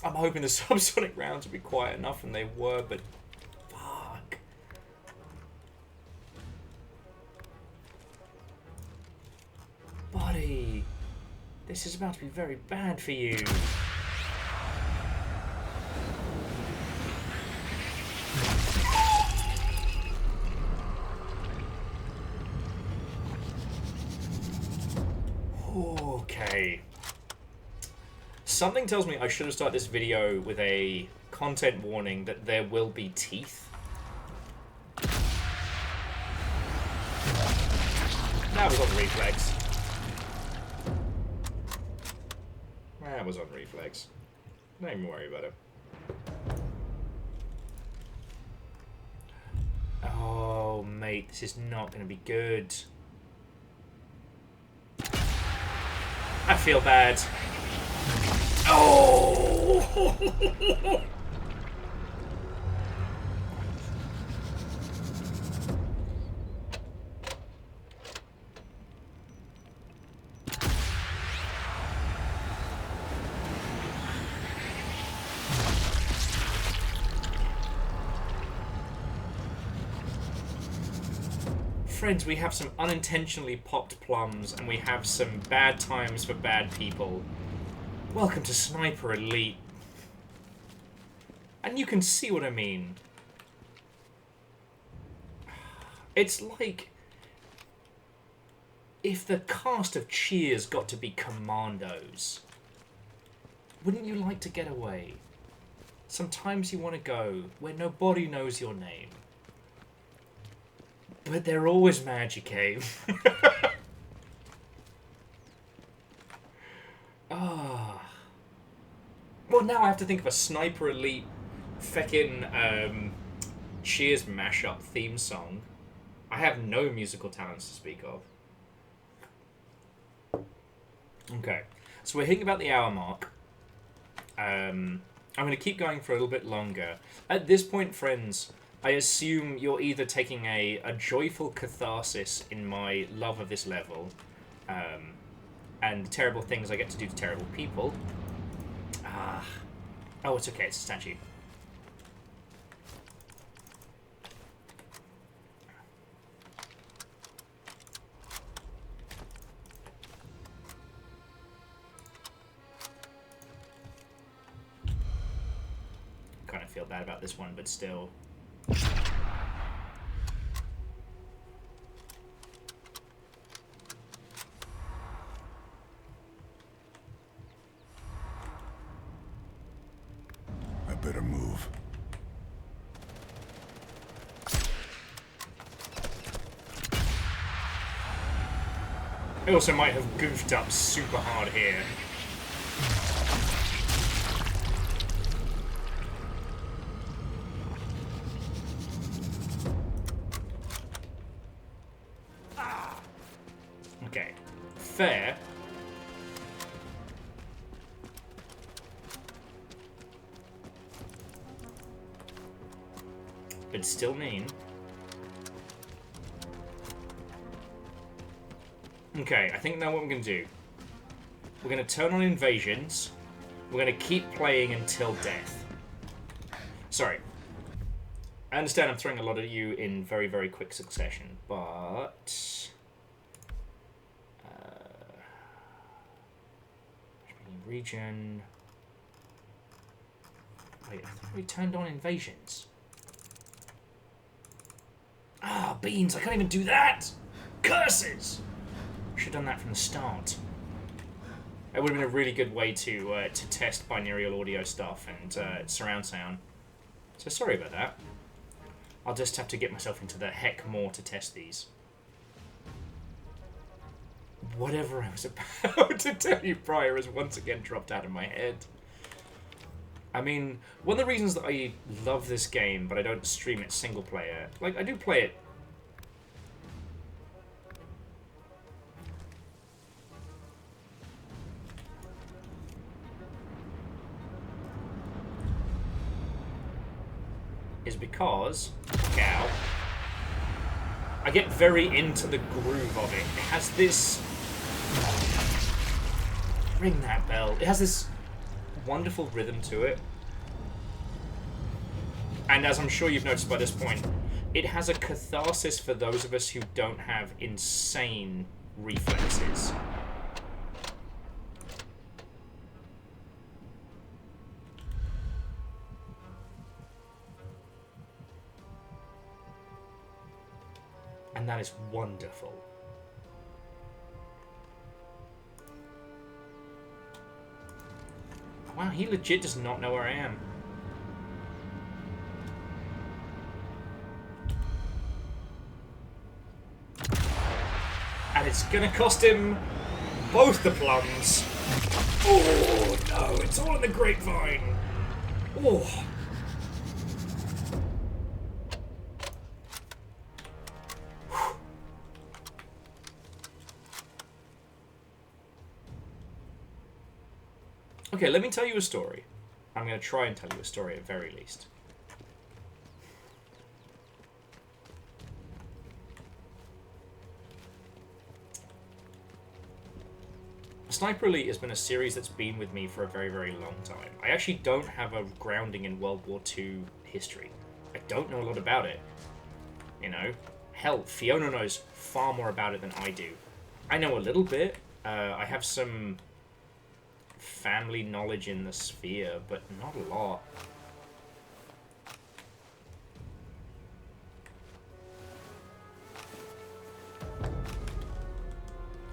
I'm hoping the subsonic rounds would be quiet enough, and they were, but... Fuck. Buddy, this is about to be very bad for you. Okay. Something tells me I should have started this video with a content warning that there will be teeth. That was on reflex. That was on reflex. Don't even worry about it. Oh, mate, this is not going to be good. I feel bad. Oh! Friends, we have some unintentionally popped plums, and we have some bad times for bad people. Welcome to Sniper Elite. And you can see what I mean. It's like if the cast of Cheers got to be commandos. Wouldn't you like to get away? Sometimes you want to go where nobody knows your name. But they're always mad you came. Ah. Well, now I have to think of a Sniper Elite feckin' Cheers mashup theme song. I have no musical talents to speak of. Okay, so we're hitting about the hour mark. I'm going to keep going for a little bit longer. At this point, friends, I assume you're either taking a joyful catharsis in my love of this level, and the terrible things I get to do to terrible people. Oh, it's okay. It's a statue. Kind of feel bad about this one, but still. I better move. I also might have goofed up super hard here. Okay. Fair. But still mean. Okay, I think now what we're going to do. We're going to turn on invasions. We're going to keep playing until death. Sorry. I understand I'm throwing a lot at you in very, very quick succession, but... region... Wait, I thought we turned on invasions. Ah, beans, I can't even do that! Curses! Should have done that from the start. It would have been a really good way to test binaural audio stuff and surround sound. So sorry about that. I'll just have to get myself into the heck more to test these. Whatever I was about to tell you prior has once again dropped out of my head. I mean, one of the reasons that I love this game, but I don't stream it single player, like, I do play it. Is because, cow, I get very into the groove of it. It has this... Ring that bell. It has this wonderful rhythm to it. And as I'm sure you've noticed by this point, it has a catharsis for those of us who don't have insane reflexes. And that is wonderful. Wow, he legit does not know where I am. And it's gonna cost him both the plums. Oh no, it's all in the grapevine. Oh. Okay, let me tell you a story. I'm going to try and tell you a story at very least. Sniper Elite has been a series that's been with me for a very, very long time. I actually don't have a grounding in World War II history. I don't know a lot about it. You know? Hell, Fiona knows far more about it than I do. I know a little bit. I have some family knowledge in the sphere, but not a lot.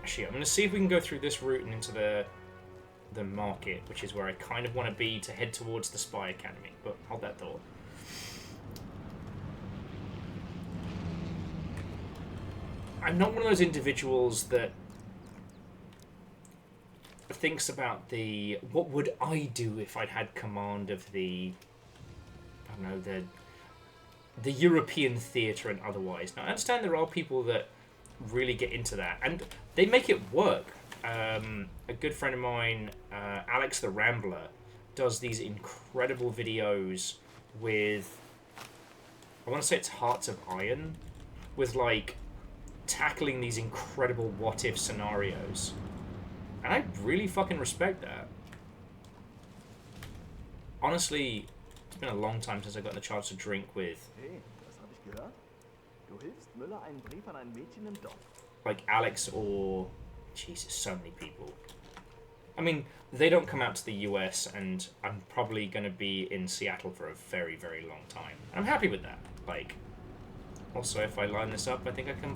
Actually, I'm going to see if we can go through this route and into the market, which is where I kind of want to be to head towards the Spy Academy, but hold that thought. I'm not one of those individuals that thinks about the what would I do if I'd had command of the, I don't know, the European theatre and otherwise. Now I understand there are people that really get into that and they make it work. A good friend of mine, Alex the Rambler, does these incredible videos with, I want to say it's Hearts of Iron, with like tackling these incredible what if scenarios. And I really fucking respect that. honestly, it's been a long time since I got the chance to drink with Hey, was habe ich gehört? Du hilfst Müller einen Brief an ein Mädchen im Dorf. like Alex or Jesus, so many people. I mean, they don't come out to the US, and I'm probably going to be in Seattle for a very, very long time. I'm happy with that. Like, also, if I line this up, I think I can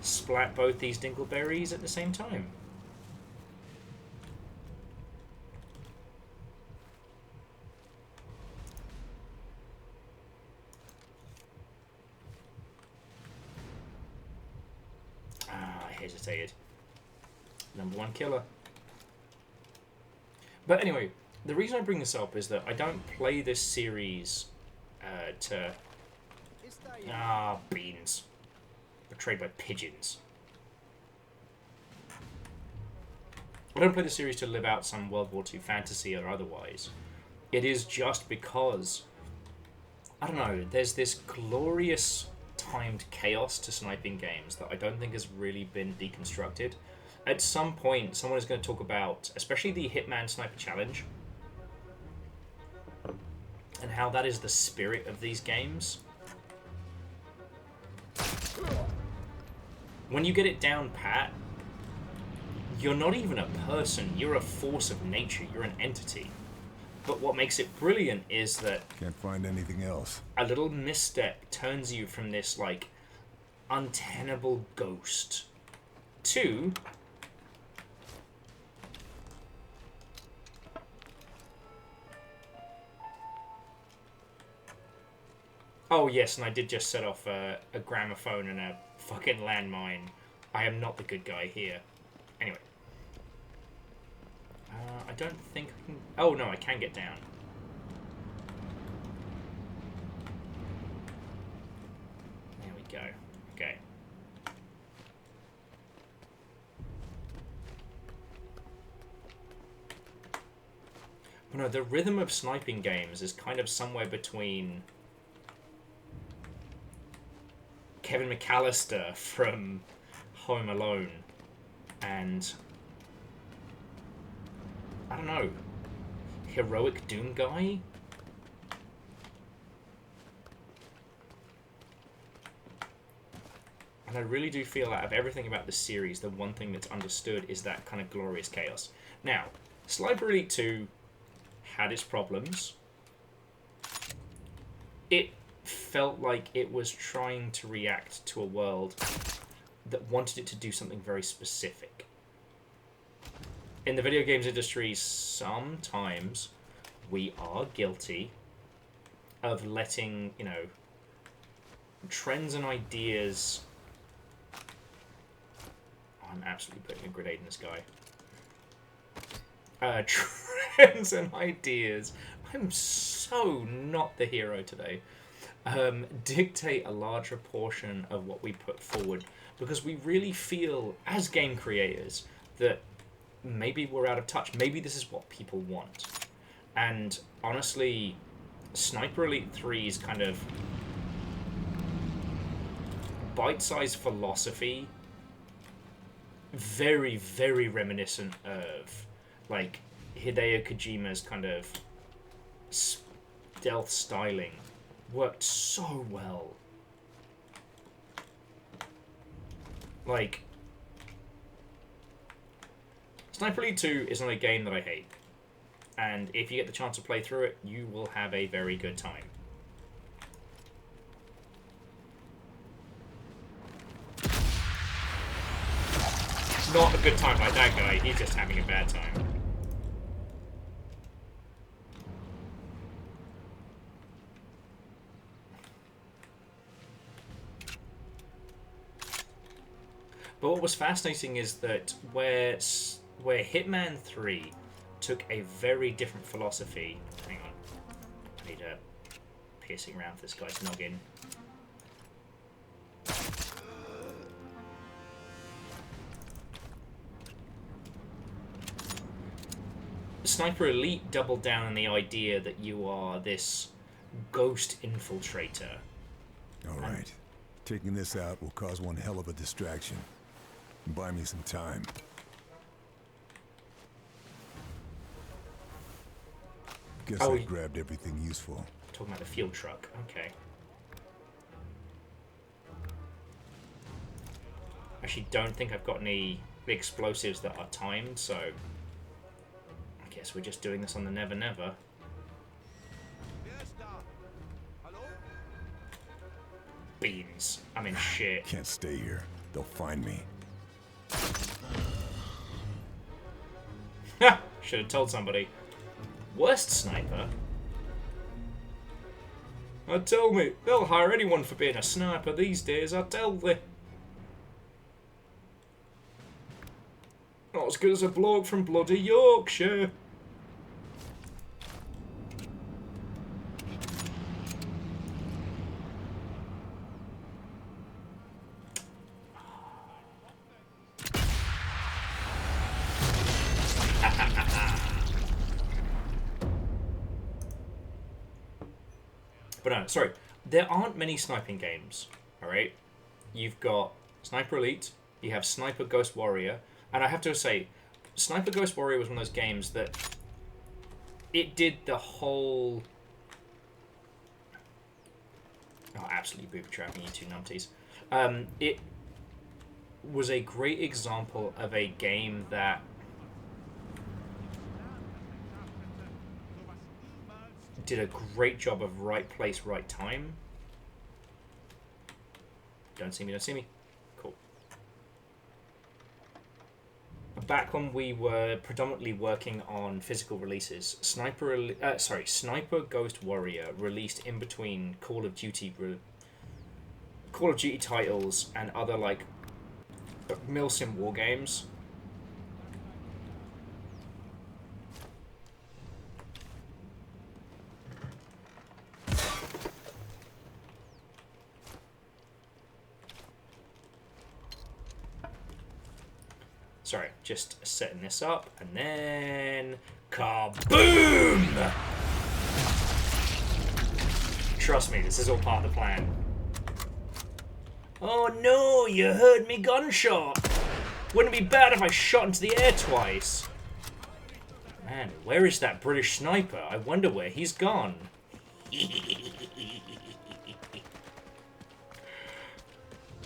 splat both these dingleberries at the same time. I hesitated. #1 killer. But anyway, the reason I bring this up is that I don't play this series to... beans. Betrayed by pigeons. I don't play the series to live out some World War II fantasy or otherwise. It is just because, I don't know, there's this glorious timed chaos to sniping games that I don't think has really been deconstructed. At some point, someone is going to talk about, especially the Hitman Sniper Challenge, and how that is the spirit of these games. When you get it down pat, you're not even a person, you're a force of nature, you're an entity. But what makes it brilliant is that... Can't find anything else. A little misstep turns you from this, like, untenable ghost to... Oh, yes, and I did just set off a gramophone and a fucking landmine. I am not the good guy here. Anyway. I don't think I can... Oh, no, I can get down. There we go. Okay. But no, the rhythm of sniping games is kind of somewhere between... Kevin McAllister from Home Alone and I don't know, Heroic Doom Guy? And I really do feel out of everything about the series, the one thing that's understood is that kind of glorious chaos. Now, Sniper Elite 2 had its problems. It felt like it was trying to react to a world that wanted it to do something very specific. In the video games industry, sometimes we are guilty of letting, you know, trends and ideas... Oh, I'm absolutely putting a grenade in this guy. Trends and ideas. I'm so not the hero today. Dictate a larger portion of what we put forward, because we really feel, as game creators, that maybe we're out of touch. Maybe this is what people want. And honestly, Sniper Elite 3's kind of bite-sized philosophy, very, very reminiscent of, like, Hideo Kojima's kind of stealth styling, worked so well. Like, Sniper Elite 2 is not a game that I hate. And if you get the chance to play through it, you will have a very good time. Not a good time like that guy, he's just having a bad time. But what was fascinating is that where Hitman 3 took a very different philosophy... Hang on. I need a piercing round for this guy's noggin. Sniper Elite doubled down on the idea that you are this ghost infiltrator. Alright. Taking this out will cause one hell of a distraction. Buy me some time. Guess Oh, I grabbed everything useful. talking about the fuel truck. Okay. Actually, don't think I've got any explosives that are timed, so I guess we're just doing this on the Never Never. Beans. I'm in shit. Can't stay here. They'll find me. Ha! Should have told somebody. Worst sniper? I tell me, they'll hire anyone for being a sniper these days, I tell thee. Not as good as a bloke from bloody Yorkshire. But no, sorry. There aren't many sniping games, alright? You've got Sniper Elite, you have Sniper Ghost Warrior, and I have to say, Sniper Ghost Warrior was one of those games that it did the whole... Oh, absolutely booby-trapping, you two numpties. It was a great example of a game that did a great job of right place, right time. Don't see me, don't see me. Cool. Back when we were predominantly working on physical releases, Sniper Ghost Warrior released in between Call of Duty titles and other like milsim war games. Sorry, just setting this up, and then... Kaboom! Trust me, this is all part of the plan. Oh no, you heard me gunshot! Wouldn't it be bad if I shot into the air twice? Man, where is that British sniper? I wonder where he's gone.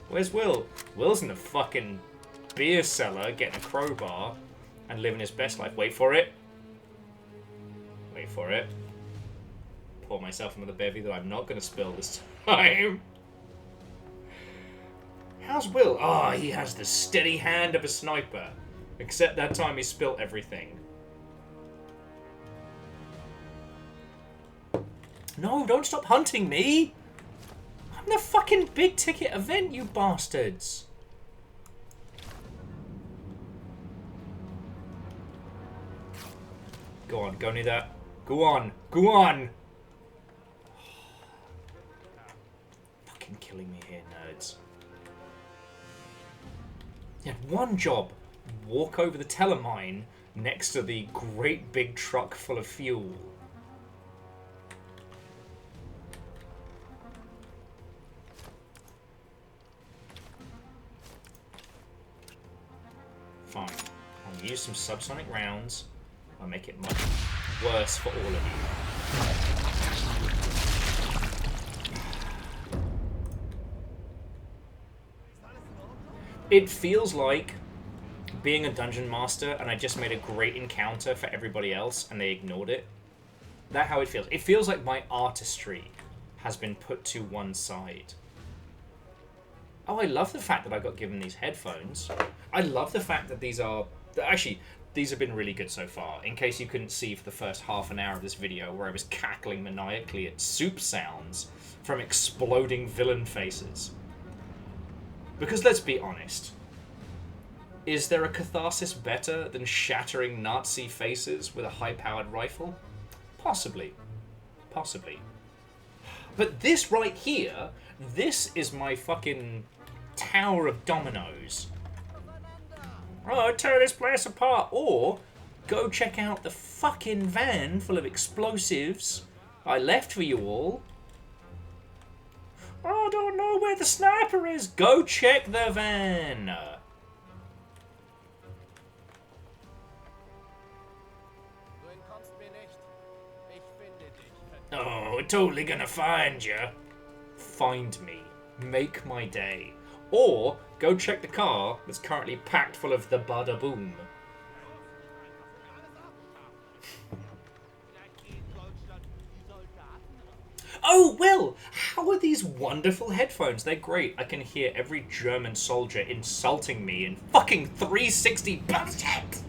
Where's Will? Will's in the fucking... beer cellar, getting a crowbar, and living his best life. Wait for it. Wait for it. Pour myself another bevy that I'm not going to spill this time. How's Will? Ah, oh, he has the steady hand of a sniper. Except that time he spilt everything. No, don't stop hunting me! I'm the fucking big ticket event, you bastards! Go on, go near that. Go on, go on! Fucking killing me here, nerds. You had one job. Walk over the telemine next to the great big truck full of fuel. Fine. I'll use some subsonic rounds. I'll make it much worse for all of you. It feels like being a dungeon master and I just made a great encounter for everybody else and they ignored it. That's how it feels. It feels like my artistry has been put to one side. Oh, I love the fact that I got given these headphones. I love the fact that these are... Actually, these have been really good so far. In case you couldn't see for the first half an hour of this video where I was cackling maniacally at soup sounds from exploding villain faces. Because let's be honest. Is there a catharsis better than shattering Nazi faces with a high-powered rifle? Possibly. Possibly. But this right here, this is my fucking tower of dominoes. Oh, tear this place apart. Or go check out the fucking van full of explosives I left for you all. I don't know where the sniper is. Go check the van. Oh, we're totally gonna find you. Find me. Make my day. Or go check the car that's currently packed full of the bada boom. Oh, Will! How are these wonderful headphones? They're great. I can hear every German soldier insulting me in fucking 360 bullshit!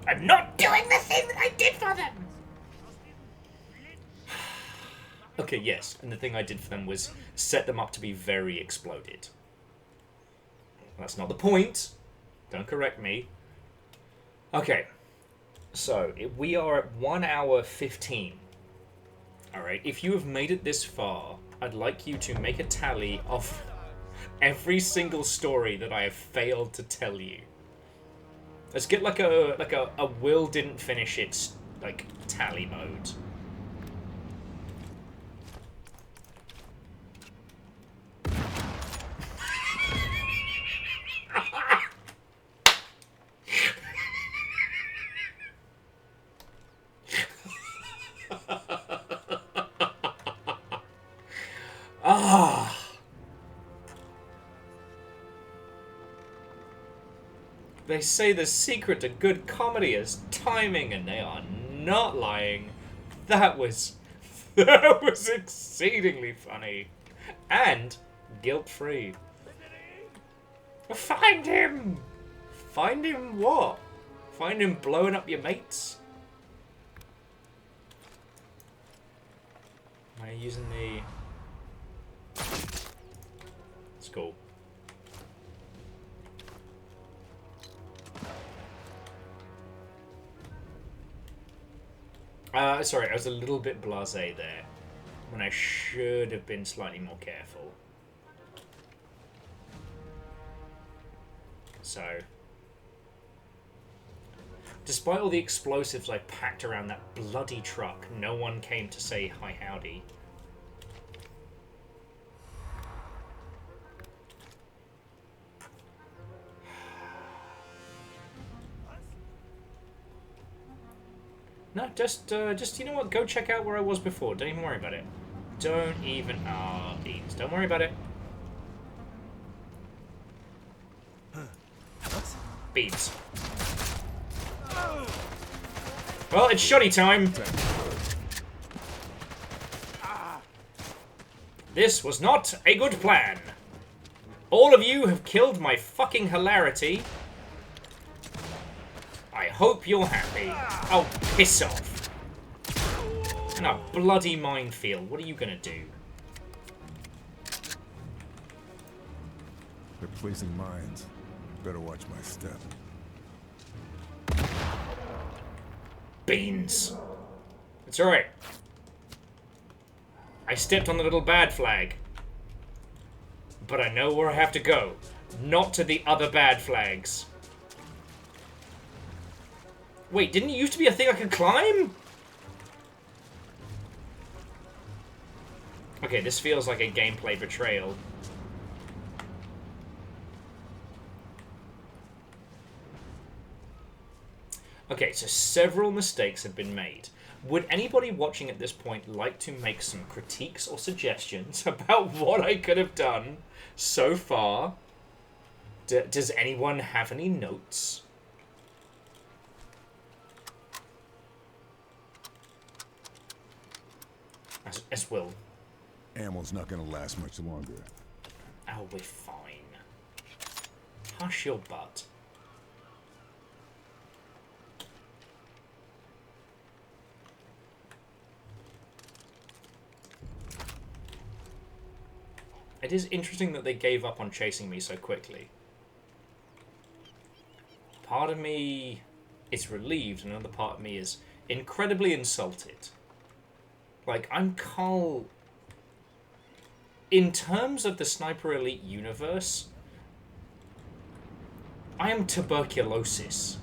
I'm not doing the thing that I did for them! Okay, yes, and the thing I did for them was set them up to be very exploded. That's not the point. Don't correct me. Okay, so we are at 1 hour 15. Alright, if you have made it this far, I'd like you to make a tally of every single story that I have failed to tell you. Let's get like a Will didn't finish it like tally mode. Ah. They say the secret to good comedy is timing, and they are not lying. That was exceedingly funny. And guilt-free. Find him! Find him what? Find him blowing up your mates? Am I using the... It's cool. Sorry, I was a little bit blasé there, when I should have been slightly more careful. So, despite all the explosives I packed around that bloody truck, no one came to say hi howdy. No, just you know what? Go check out where I was before. Don't even worry about it. Don't even beans. Don't worry about it. Beans. Well, it's shoddy time. This was not a good plan. All of you have killed my fucking hilarity. I hope you're happy. Oh, piss off. And a bloody minefield. What are you gonna do? They're placing mines. Better watch my step. Beans. It's alright. I stepped on the little bad flag. But I know where I have to go. Not to the other bad flags. Wait, didn't it used to be a thing I could climb? Okay, this feels like a gameplay betrayal. Okay, so several mistakes have been made. Would anybody watching at this point like to make some critiques or suggestions about what I could have done so far? Does anyone have any notes? As Will. Ammo's not gonna last much longer. Oh, we're fine. Hush your butt. It is interesting that they gave up on chasing me so quickly. Part of me is relieved, and another part of me is incredibly insulted. Like, I'm Carl... In terms of the Sniper Elite universe, I am tuberculosis.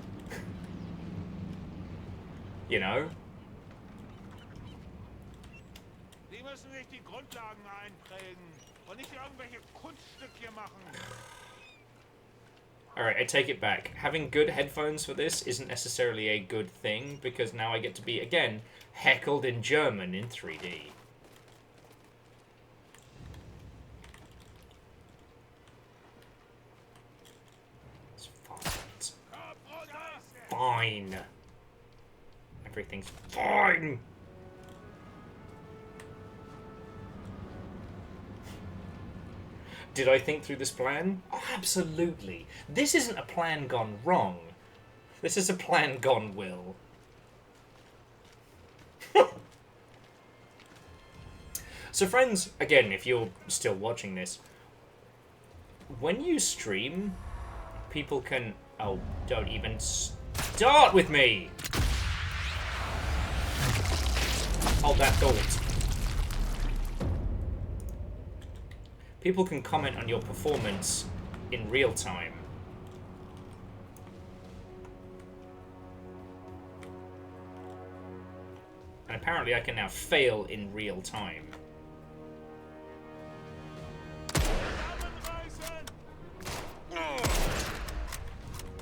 You know? Sie müssen sich die Grundlagen einprägen und nicht irgendwelche Kunststücke machen. Alright, I take it back. Having good headphones for this isn't necessarily a good thing, because now I get to be, again, heckled in German in 3D. It's fine. It's fine. Everything's fine. Did I think through this plan? Oh, absolutely. This isn't a plan gone wrong. This is a plan gone Will. So friends, again, if you're still watching this, when you stream, people can... Oh, don't even start with me! Hold that thought. People can comment on your performance in real time. And apparently I can now fail in real time.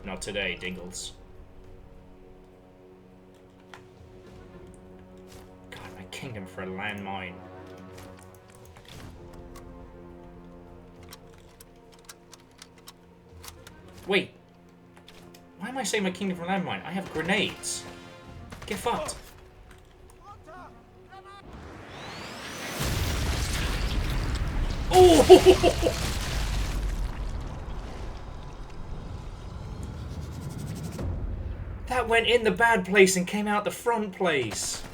Not today, Dingles. God, my kingdom for a landmine. Wait. Why am I saying my kingdom for a landmine? I have grenades. Get fucked. Oh! That went in the bad place and came out the front place.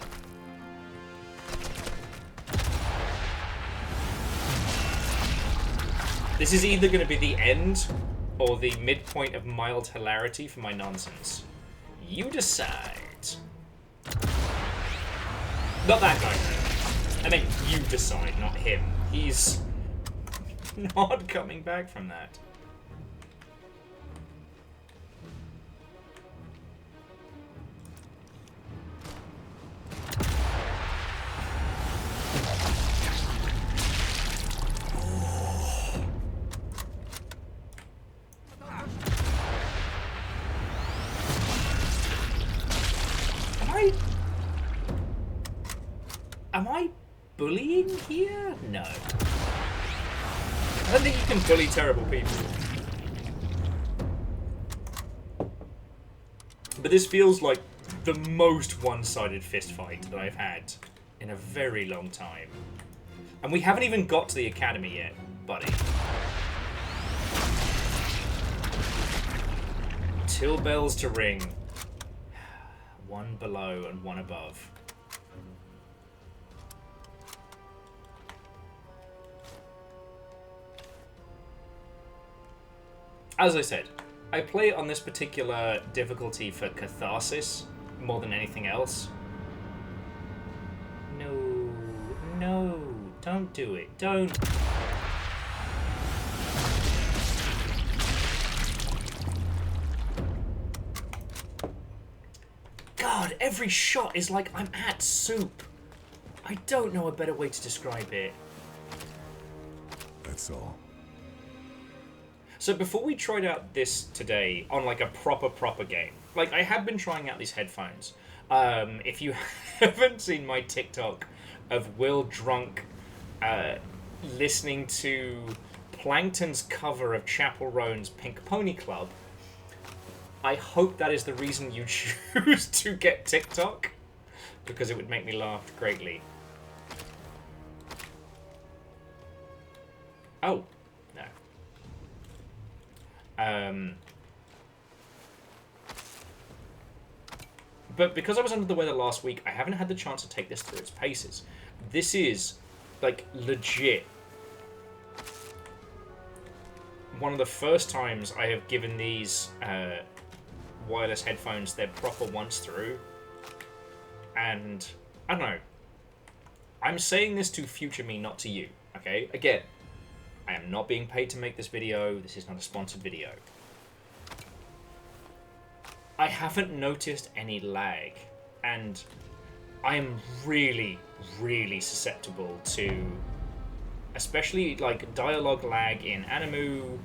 This is either going to be the end or the midpoint of mild hilarity for my nonsense. You decide. Not that guy, though. I mean, you decide, not him. He's not coming back from that. Am I bullying here? No. I don't think you can bully terrible people. But this feels like the most one-sided fist fight that I've had in a very long time. And we haven't even got to the academy yet, buddy. Till bells to ring. One below and one above. As I said, I play on this particular difficulty for catharsis more than anything else. No, no, don't do it, don't. God, every shot is like I'm at soup. I don't know a better way to describe it. That's all. So before we tried out this today on like a proper game, like I have been trying out these headphones. If you haven't seen my TikTok of Will drunk listening to Plankton's cover of Chapel Roan's Pink Pony Club, I hope that is the reason you choose to get TikTok, because it would make me laugh greatly. Oh. But because I was under the weather last week, I haven't had the chance to take this through its paces. This is, like, legit one of the first times I have given these wireless headphones their proper once through. And, I don't know. I'm saying this to future me, not to you, okay? Again, I am not being paid to make this video. This is not a sponsored video. I haven't noticed any lag, and I am really, really susceptible to, especially like dialogue lag in Animu,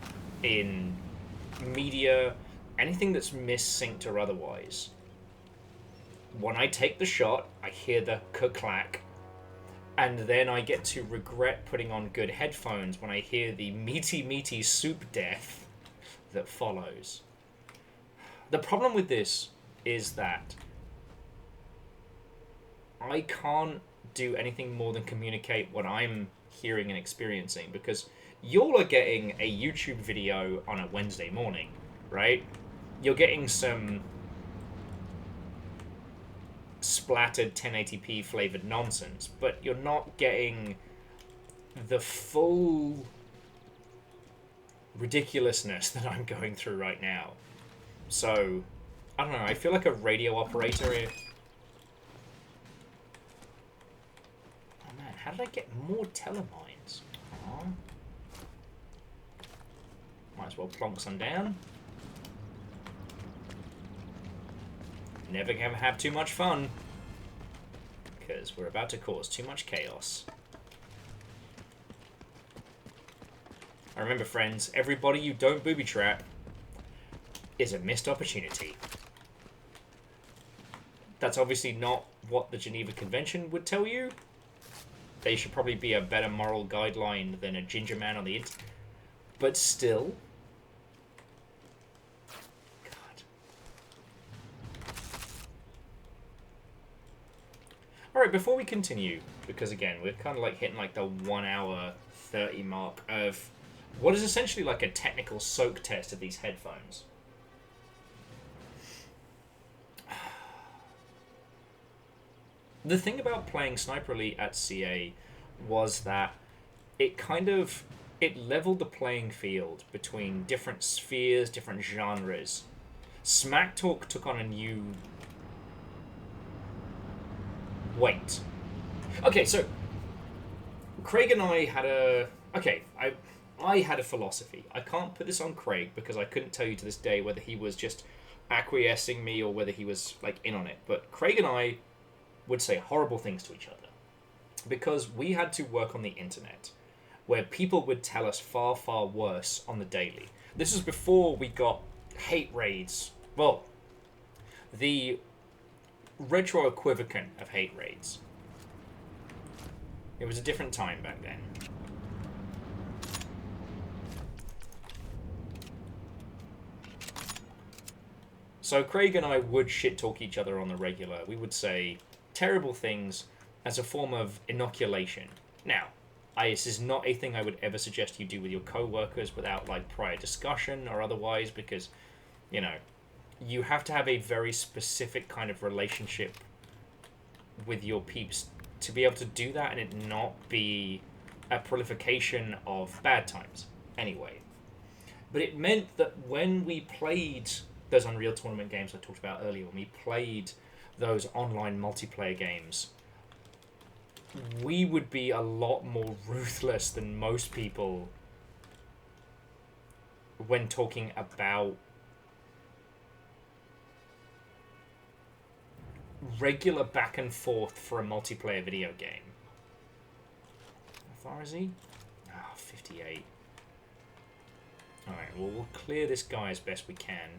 in media, anything that's mis-synced or otherwise, when I take the shot, I hear the clack, and then I get to regret putting on good headphones when I hear the meaty soup death that follows. The problem with this is that I can't do anything more than communicate what I'm hearing and experiencing, because y'all are getting a YouTube video on a Wednesday morning, right? You're getting some splattered 1080p flavored nonsense, but you're not getting the full ridiculousness that I'm going through right now. So, I don't know, I feel like a radio operator here. Oh man, how did I get more telemines? Aw. Might as well plonk some down. Never ever have too much fun, because we're about to cause too much chaos. I remember, friends, everybody you don't booby trap is a missed opportunity. That's obviously not what the Geneva Convention would tell you. They should probably be a better moral guideline than a ginger man on the internet. But still. God. Alright, before we continue, because again, we're kind of like hitting like the 1 hour 30 mark of what is essentially like a technical soak test of these headphones. The thing about playing Sniper Elite at CA was that it leveled the playing field between different spheres, different genres. Smack Talk took on a new weight. Okay, so Craig and I had a... Okay, I had a philosophy. I can't put this on Craig because I couldn't tell you to this day whether he was just acquiescing me or whether he was like in on it. But Craig and I would say horrible things to each other because we had to work on the internet where people would tell us far, far worse on the daily. This was before we got hate raids. Well, the retro equivalent of hate raids. It was a different time back then. So Craig and I would shit-talk each other on the regular. We would say terrible things as a form of inoculation. Now, this is not a thing I would ever suggest you do with your co-workers without like prior discussion or otherwise, because, you know, you have to have a very specific kind of relationship with your peeps to be able to do that and it not be a proliferation of bad times. Anyway. But it meant that when we played those Unreal Tournament games I talked about earlier, when we played those online multiplayer games, we would be a lot more ruthless than most people when talking about regular back and forth for a multiplayer video game. How far is he? 58. Alright, well, we'll clear this guy as best we can.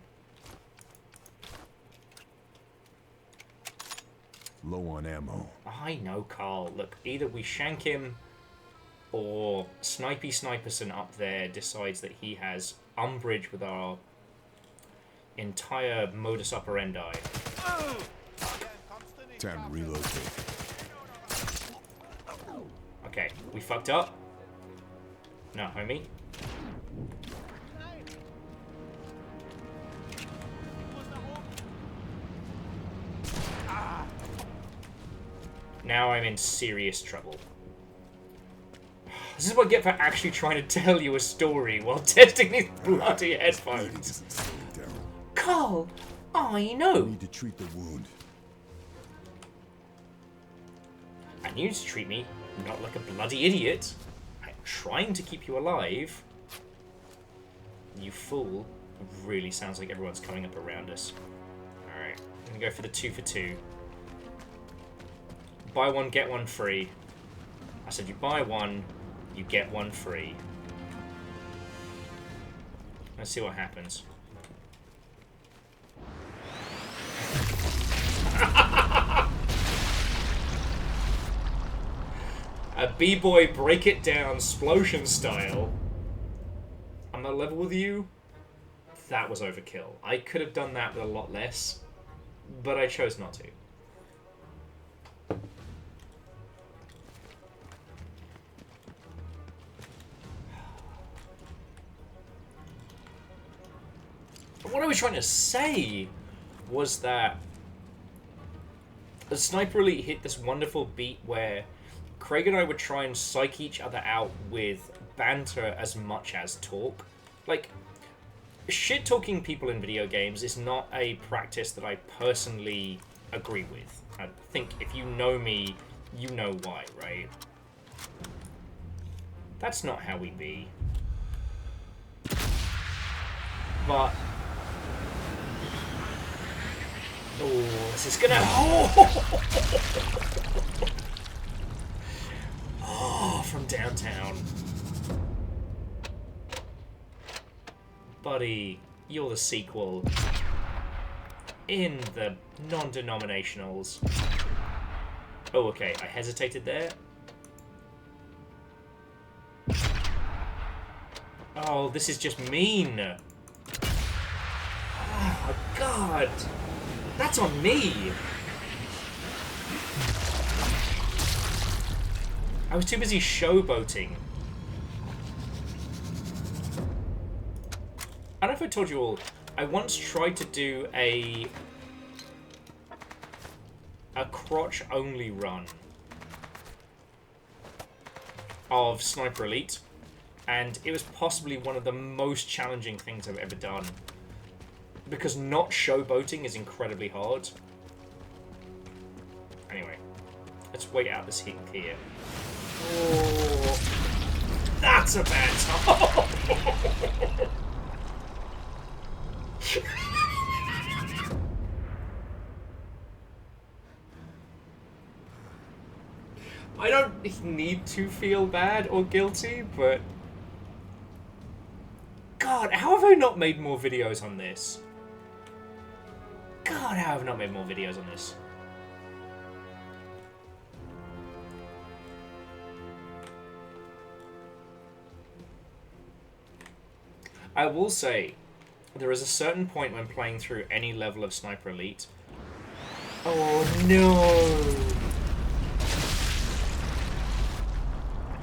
Low on ammo. I know, Carl. Look, either we shank him or Snipey Sniperson up there decides that he has umbrage with our entire modus operandi. Time to relocate. Okay, we fucked up. No, homie. Now I'm in serious trouble. This is what I get for actually trying to tell you a story while testing these bloody headphones. Carl, I know. Need to treat the wound. And you need to treat me not like a bloody idiot. I'm trying to keep you alive. You fool. Really sounds like everyone's coming up around us. Alright, I'm gonna go for the 2 for 2. Buy one, get one free. I said you buy one, you get one free. Let's see what happens. A B-boy break it down explosion style. I'm not level with you. That was overkill. I could have done that with a lot less, but I chose not to. What I was trying to say was that the Sniper Elite hit this wonderful beat where Craig and I would try and psych each other out with banter as much as talk. Like, shit-talking people in video games is not a practice that I personally agree with. I think if you know me, you know why, right? That's not how we be. But... oh, this is gonna... oh, from downtown. Buddy, you're the sequel in the non-denominationals. Oh, okay, I hesitated there. Oh, this is just mean. Oh, God. That's on me. I was too busy showboating. I don't know if I told you all, I once tried to do a crotch-only run of Sniper Elite, and it was possibly one of the most challenging things I've ever done, because not showboating is incredibly hard. Anyway, let's wait out this heat here. Oh, that's a bad time. I don't need to feel bad or guilty, but... God, how have I not made more videos on this? God, how have I not made more videos on this? I will say, there is a certain point when playing through any level of Sniper Elite. Oh no!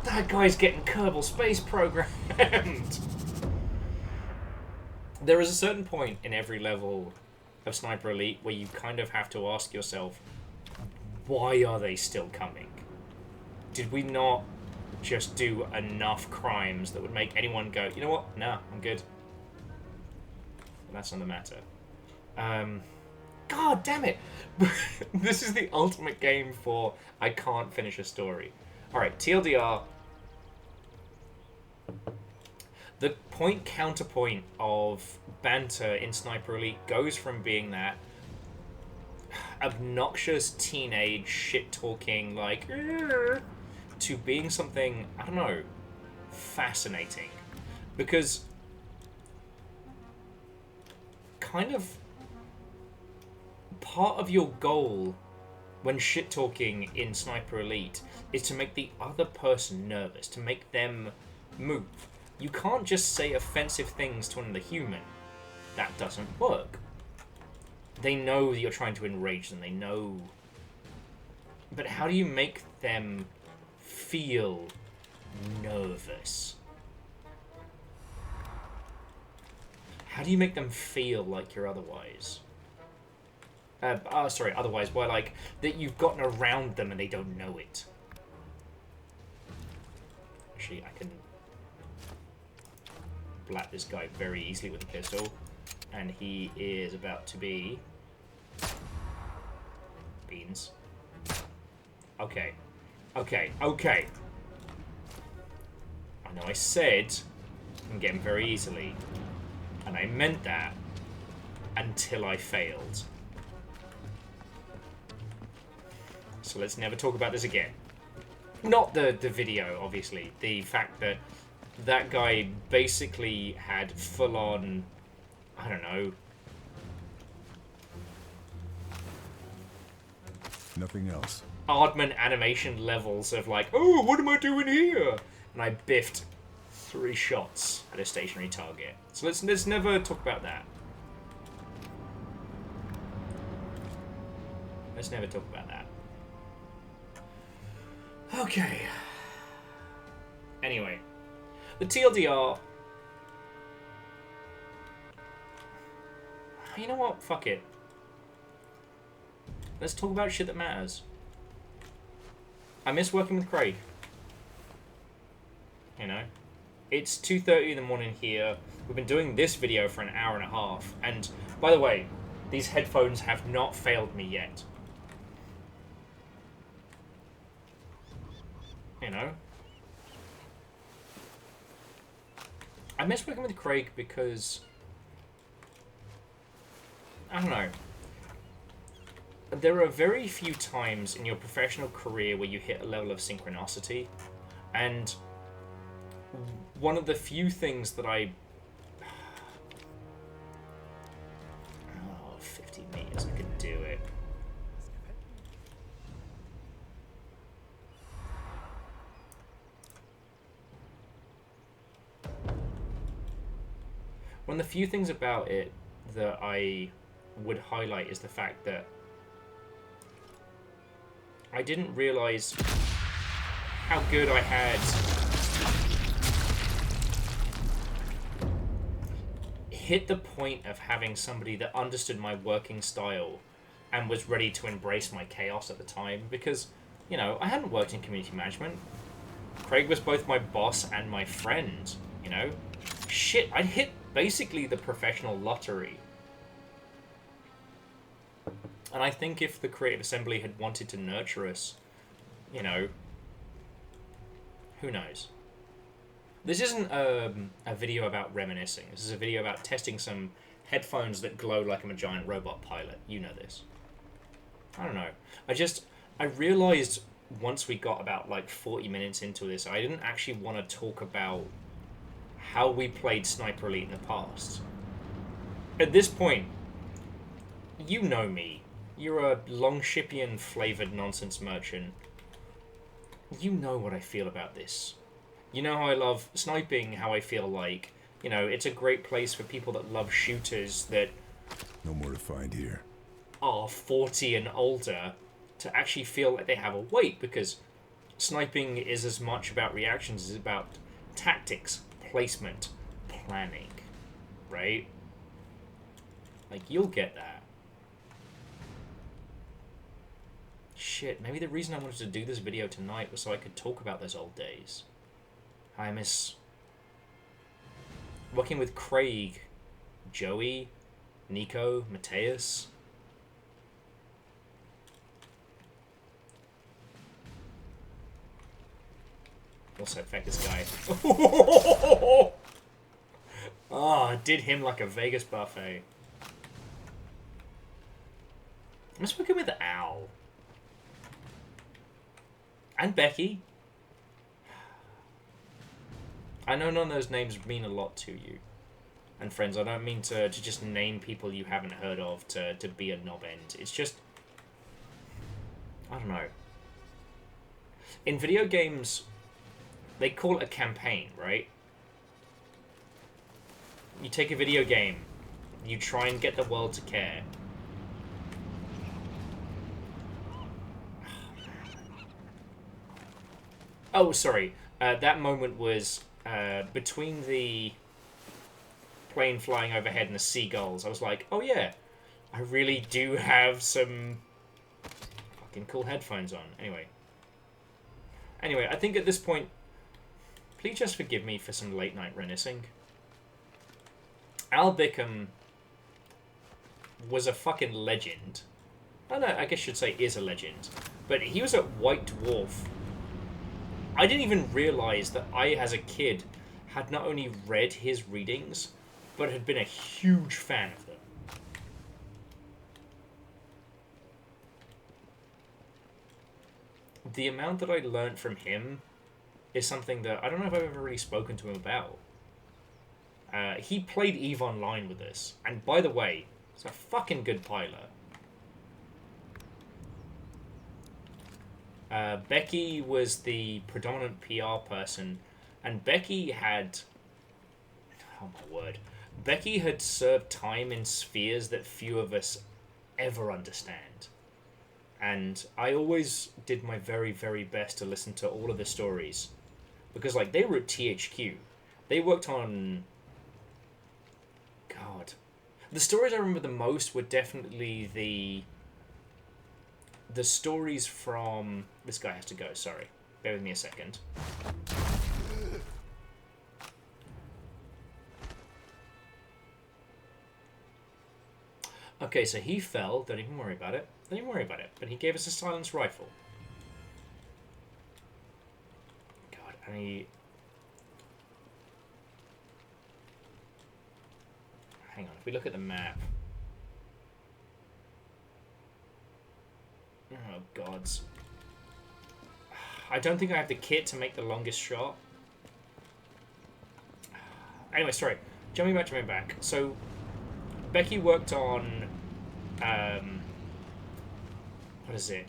That guy's getting Kerbal Space programmed! There is a certain point in every level of Sniper Elite where you kind of have to ask yourself, why are they still coming? Did we not just do enough crimes that would make anyone go, you know what? Nah, I'm good. That's not the matter. God damn it! This is the ultimate game for I can't finish a story. Alright, TLDR. The point-counterpoint of banter in Sniper Elite goes from being that obnoxious teenage shit-talking, like, to being something, I don't know, fascinating. Because kind of part of your goal when shit-talking in Sniper Elite is to make the other person nervous, to make them move. You can't just say offensive things to another human. That doesn't work. They know that you're trying to enrage them, they know. But how do you make them feel nervous? How do you make them feel like you're otherwise? Otherwise, why, like, that you've gotten around them and they don't know it. Actually, I can blat this guy very easily with a pistol, and he is about to be... beans. Okay. Okay, okay. I know I said I can get him very easily, and I meant that until I failed. So let's never talk about this again. Not the video, obviously. The fact that that guy basically had full-on, I don't know. Nothing else. Aardman animation levels of like, oh, what am I doing here? And I biffed 3 shots at a stationary target. So let's never talk about that. Let's never talk about that. Okay. Anyway, the TLDR. You know what? Fuck it. Let's talk about shit that matters. I miss working with Craig. You know? It's 2:30 in the morning here. We've been doing this video for an hour and a half. And, by the way, these headphones have not failed me yet. You know? I miss working with Craig because... I don't know. There are very few times in your professional career where you hit a level of synchronicity, and one of the few things that I... 50 meters, I could do it. One of the few things about it that I would highlight is the fact that I didn't realize how good I had hit the point of having somebody that understood my working style and was ready to embrace my chaos at the time, because, you know, I hadn't worked in community management. Craig was both my boss and my friend, you know? Shit, I'd hit basically the professional lottery. And I think if the Creative Assembly had wanted to nurture us, you know, who knows? This isn't a video about reminiscing. This is a video about testing some headphones that glow like I'm a giant robot pilot. You know this. I don't know. I realized once we got about like 40 minutes into this, I didn't actually want to talk about how we played Sniper Elite in the past. At this point, you know me. You're a Longshipian flavored nonsense merchant. You know what I feel about this. You know how I love sniping, how I feel like, you know, it's a great place for people that love shooters that No more to find here. are 40 and older to actually feel like they have a weight, because sniping is as much about reactions as about tactics, placement, planning, right? Like, you'll get that. Shit, maybe the reason I wanted to do this video tonight was so I could talk about those old days. I miss working with Craig, Joey, Nico, Mateus. Also, affect this guy. Oh, did him like a Vegas buffet. I miss working with Al. And Becky. I know none of those names mean a lot to you. And friends, I don't mean to just name people you haven't heard of to be a knob end. It's just... I don't know. In video games, they call it a campaign, right? You take a video game, you try and get the world to care. Oh, sorry. That moment was between the plane flying overhead and the seagulls. I was like, oh yeah, I really do have some fucking cool headphones on. Anyway, I think at this point, please just forgive me for some late night reminiscing. Al Bickham was a fucking legend. I don't know, I guess I should say is a legend. But he was at White Dwarf. I didn't even realize that I, as a kid, had not only read his readings, but had been a huge fan of them. The amount that I learned from him is something that I don't know if I've ever really spoken to him about. He played EVE Online with us, and by the way, he's a fucking good pilot. Becky was the predominant PR person, and Becky had... Oh my word. Becky had served time in spheres that few of us ever understand. And I always did my very, very best to listen to all of the stories. Because, like, they were at THQ. They worked on... God. The stories I remember the most were definitely the stories from... This guy has to go, sorry. Bear with me a second. Okay, so he fell. Don't even worry about it. Don't even worry about it. But he gave us a silenced rifle. God, and he... Hang on, if we look at the map... Oh, gods. I don't think I have the kit to make the longest shot. Anyway, sorry. Jumping back to my back. So, Becky worked on... what is it?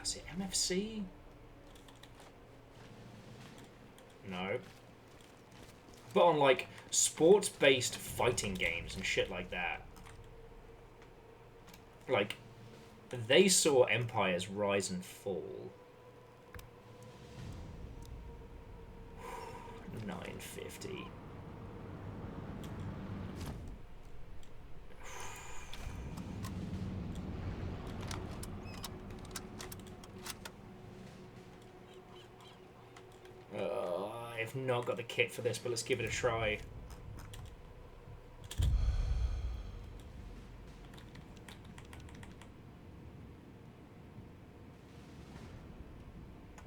Is it MFC? No. But on, like, sports-based fighting games and shit like that. Like, they saw empires rise and fall. 950. I've not got the kit for this, but let's give it a try.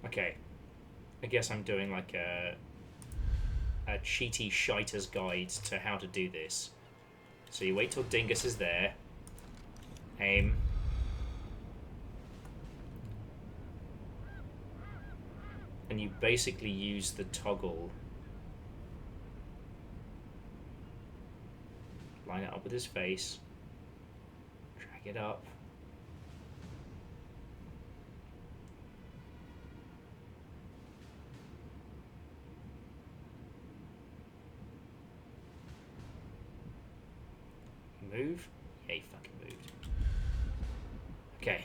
Okay. I guess I'm doing like a cheaty shiter's guide to how to do this. So you wait till Dingus is there. Aim. And you basically use the toggle. Line it up with his face. Drag it up. Move? Yeah, he fucking moved. Okay.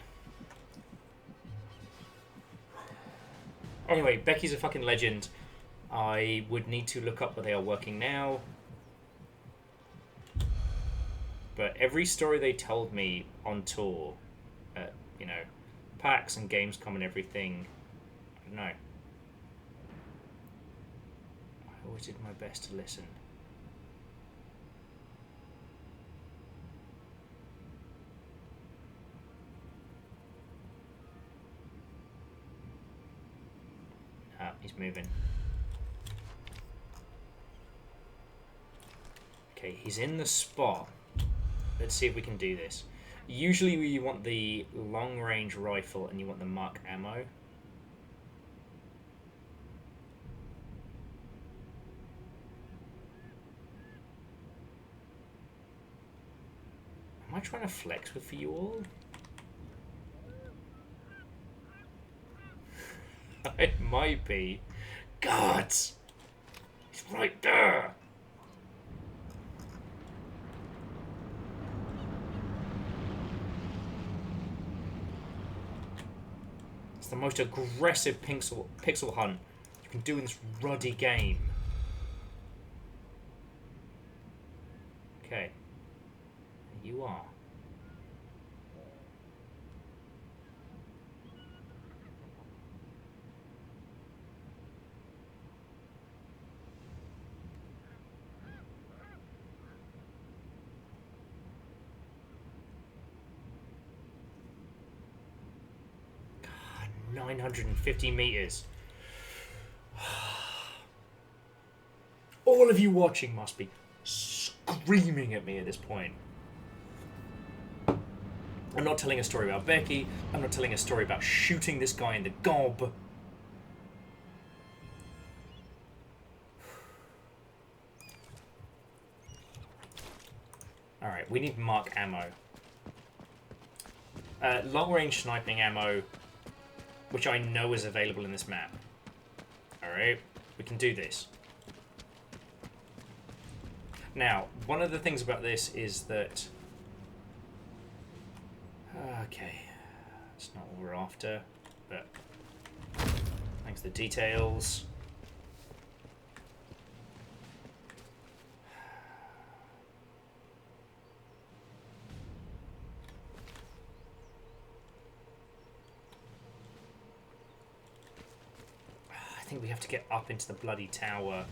Anyway, Becky's a fucking legend. I would need to look up where they are working now. But every story they told me on tour, at, you know, PAX and Gamescom and everything, I don't know. I always did my best to listen. He's moving. Okay, he's in the spot. Let's see if we can do this. Usually you want the long-range rifle and you want the Mark ammo. Am I trying to flex with for you all? It might be. God! He's right there! It's the most aggressive pixel hunt you can do in this ruddy game. Okay. You are. God, 950 meters. All of you watching must be screaming at me at this point. I'm not telling a story about Becky. I'm not telling a story about shooting this guy in the gob. Alright, we need mark ammo. Long-range sniping ammo, which I know is available in this map. Alright, we can do this. Now, one of the things about this is that... Okay, that's not what we're after, but thanks to the details. I think we have to get up into the bloody tower.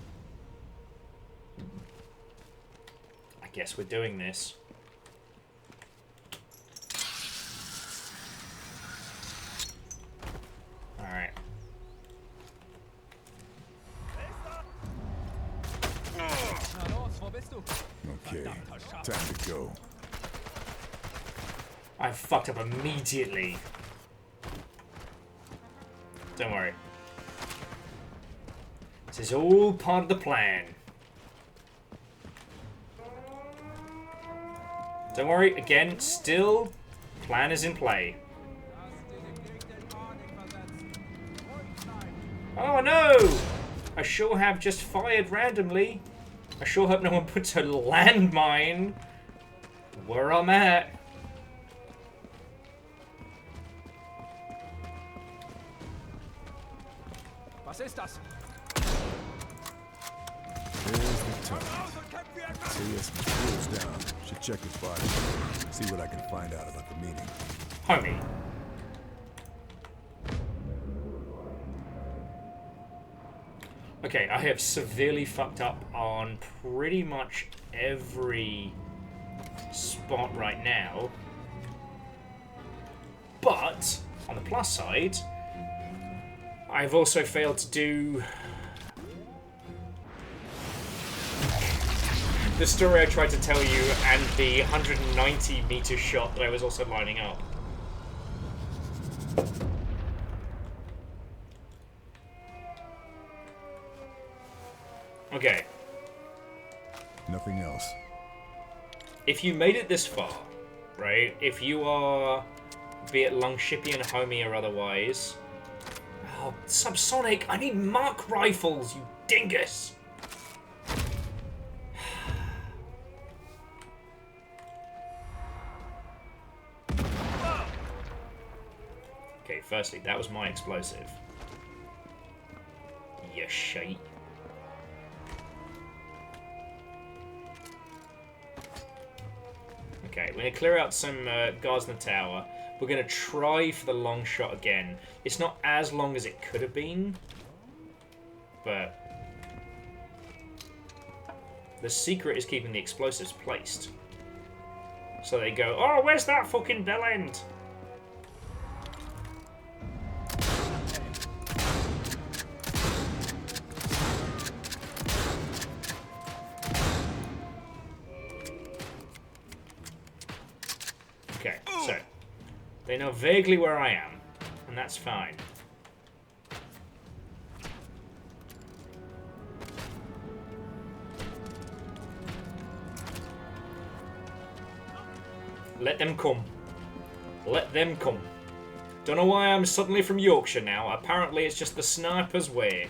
I guess we're doing this. Alright. Okay, time to go. I fucked up immediately. Don't worry. This is all part of the plan. Don't worry, again, still, plan is in play. Oh no! I sure have just fired randomly. I sure hope no one puts a landmine where I'm at. Was ist das? There's the tunnel. See us close down. Should check his body. See what I can find out about the meeting. Homie. Okay, I have severely fucked up on pretty much every spot right now. But, on the plus side, I've also failed to do the story I tried to tell you and the 190 meter shot that I was also lining up. Okay. Nothing else. If you made it this far, right? If you are, be it Longshipian, homie, or otherwise... Oh, Subsonic! I need mark rifles, you dingus! Okay, firstly, that was my explosive. You shite. Okay, we're going to clear out some guards in the tower. We're going to try for the long shot again. It's not as long as it could have been, but the secret is keeping the explosives placed. So they go, oh, where's that fucking bell end? Okay, so they know vaguely where I am, and that's fine. Let them come. Let them come. Don't know why I'm suddenly from Yorkshire now. Apparently it's just the sniper's way.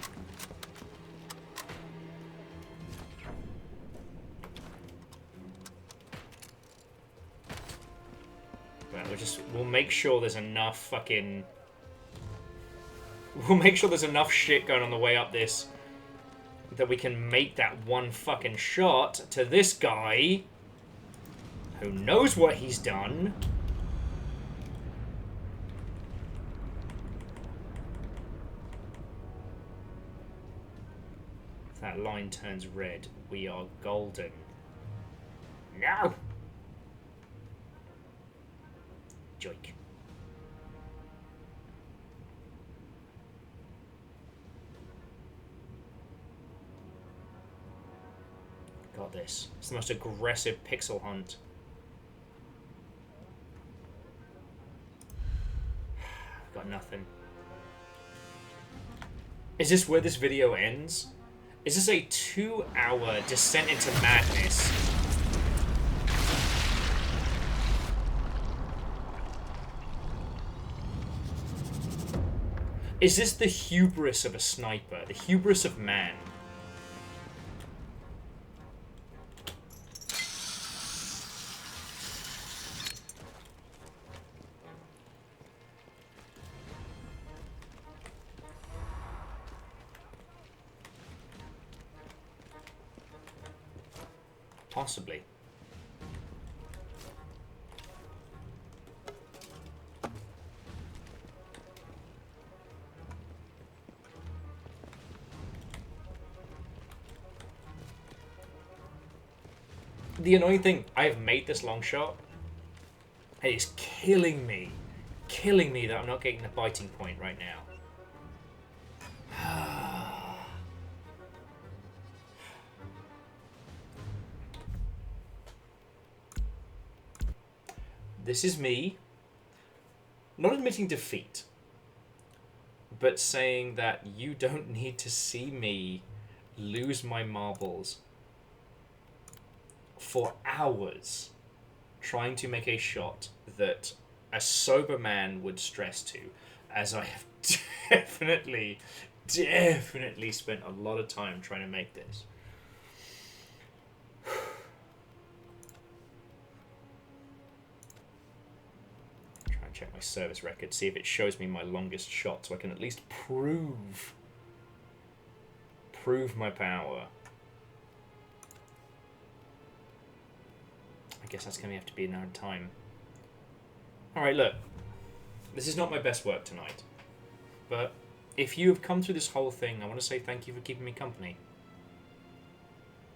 We'll make sure there's enough fucking... We'll make sure there's enough shit going on the way up this that we can make that one fucking shot to this guy who knows what he's done. If that line turns red, we are golden. No! Joik. Got this. It's the most aggressive pixel hunt. Got nothing. Is this where this video ends? Is this a 2-hour descent into madness? Is this the hubris of a sniper? The hubris of man? Possibly. The annoying thing, I have made this long shot, and it's killing me that I'm not getting the biting point right now. This is me, not admitting defeat, but saying that you don't need to see me lose my marbles for hours trying to make a shot that a sober man would stress to, as I have definitely spent a lot of time trying to make this. Try and check my service record, see if it shows me my longest shot, so I can at least prove my power. I guess that's going to have to be another time. Alright, look. This is not my best work tonight. But if you have come through this whole thing, I want to say thank you for keeping me company.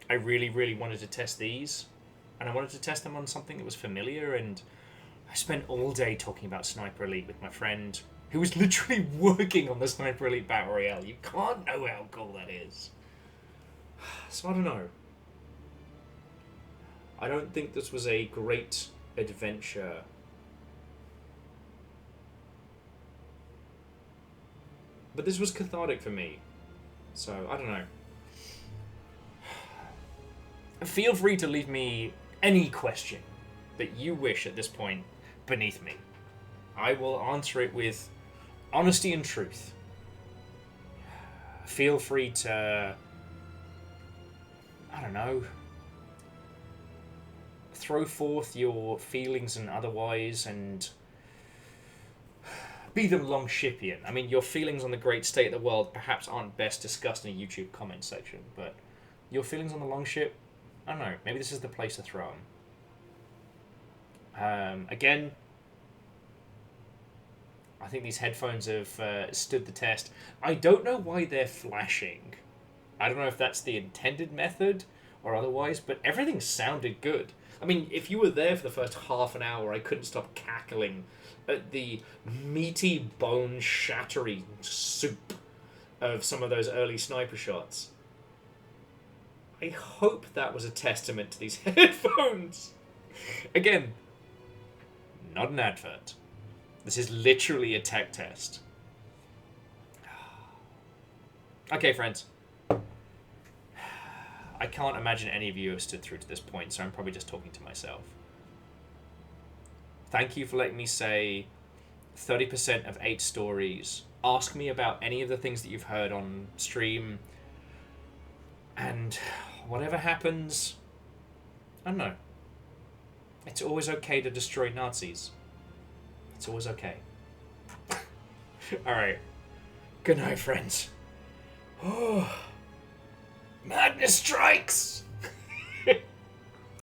I really, really wanted to test these. And I wanted to test them on something that was familiar. And I spent all day talking about Sniper Elite with my friend, who was literally working on the Sniper Elite Battle Royale. You can't know how cool that is. So I don't know. I don't think this was a great adventure. But this was cathartic for me. So, I don't know. Feel free to leave me any question that you wish at this point beneath me. I will answer it with honesty and truth. Feel free to, I don't know, throw forth your feelings and otherwise, and be them Longshipian. I mean, your feelings on the great state of the world perhaps aren't best discussed in a YouTube comment section, but your feelings on the Longship, I don't know, maybe this is the place to throw them. Again, I think these headphones have stood the test. I don't know why they're flashing. I don't know if that's the intended method or otherwise, but everything sounded good. I mean, if you were there for the first half an hour, I couldn't stop cackling at the meaty, bone-shattering soup of some of those early sniper shots. I hope that was a testament to these headphones. Again, not an advert. This is literally a tech test. Okay, friends. I can't imagine any of you have stood through to this point, so I'm probably just talking to myself. Thank you for letting me say 30% of 8 stories. Ask me about any of the things that you've heard on stream. And whatever happens, I don't know. It's always okay to destroy Nazis. It's always okay. Alright. Good night, friends. Oh. Madness strikes!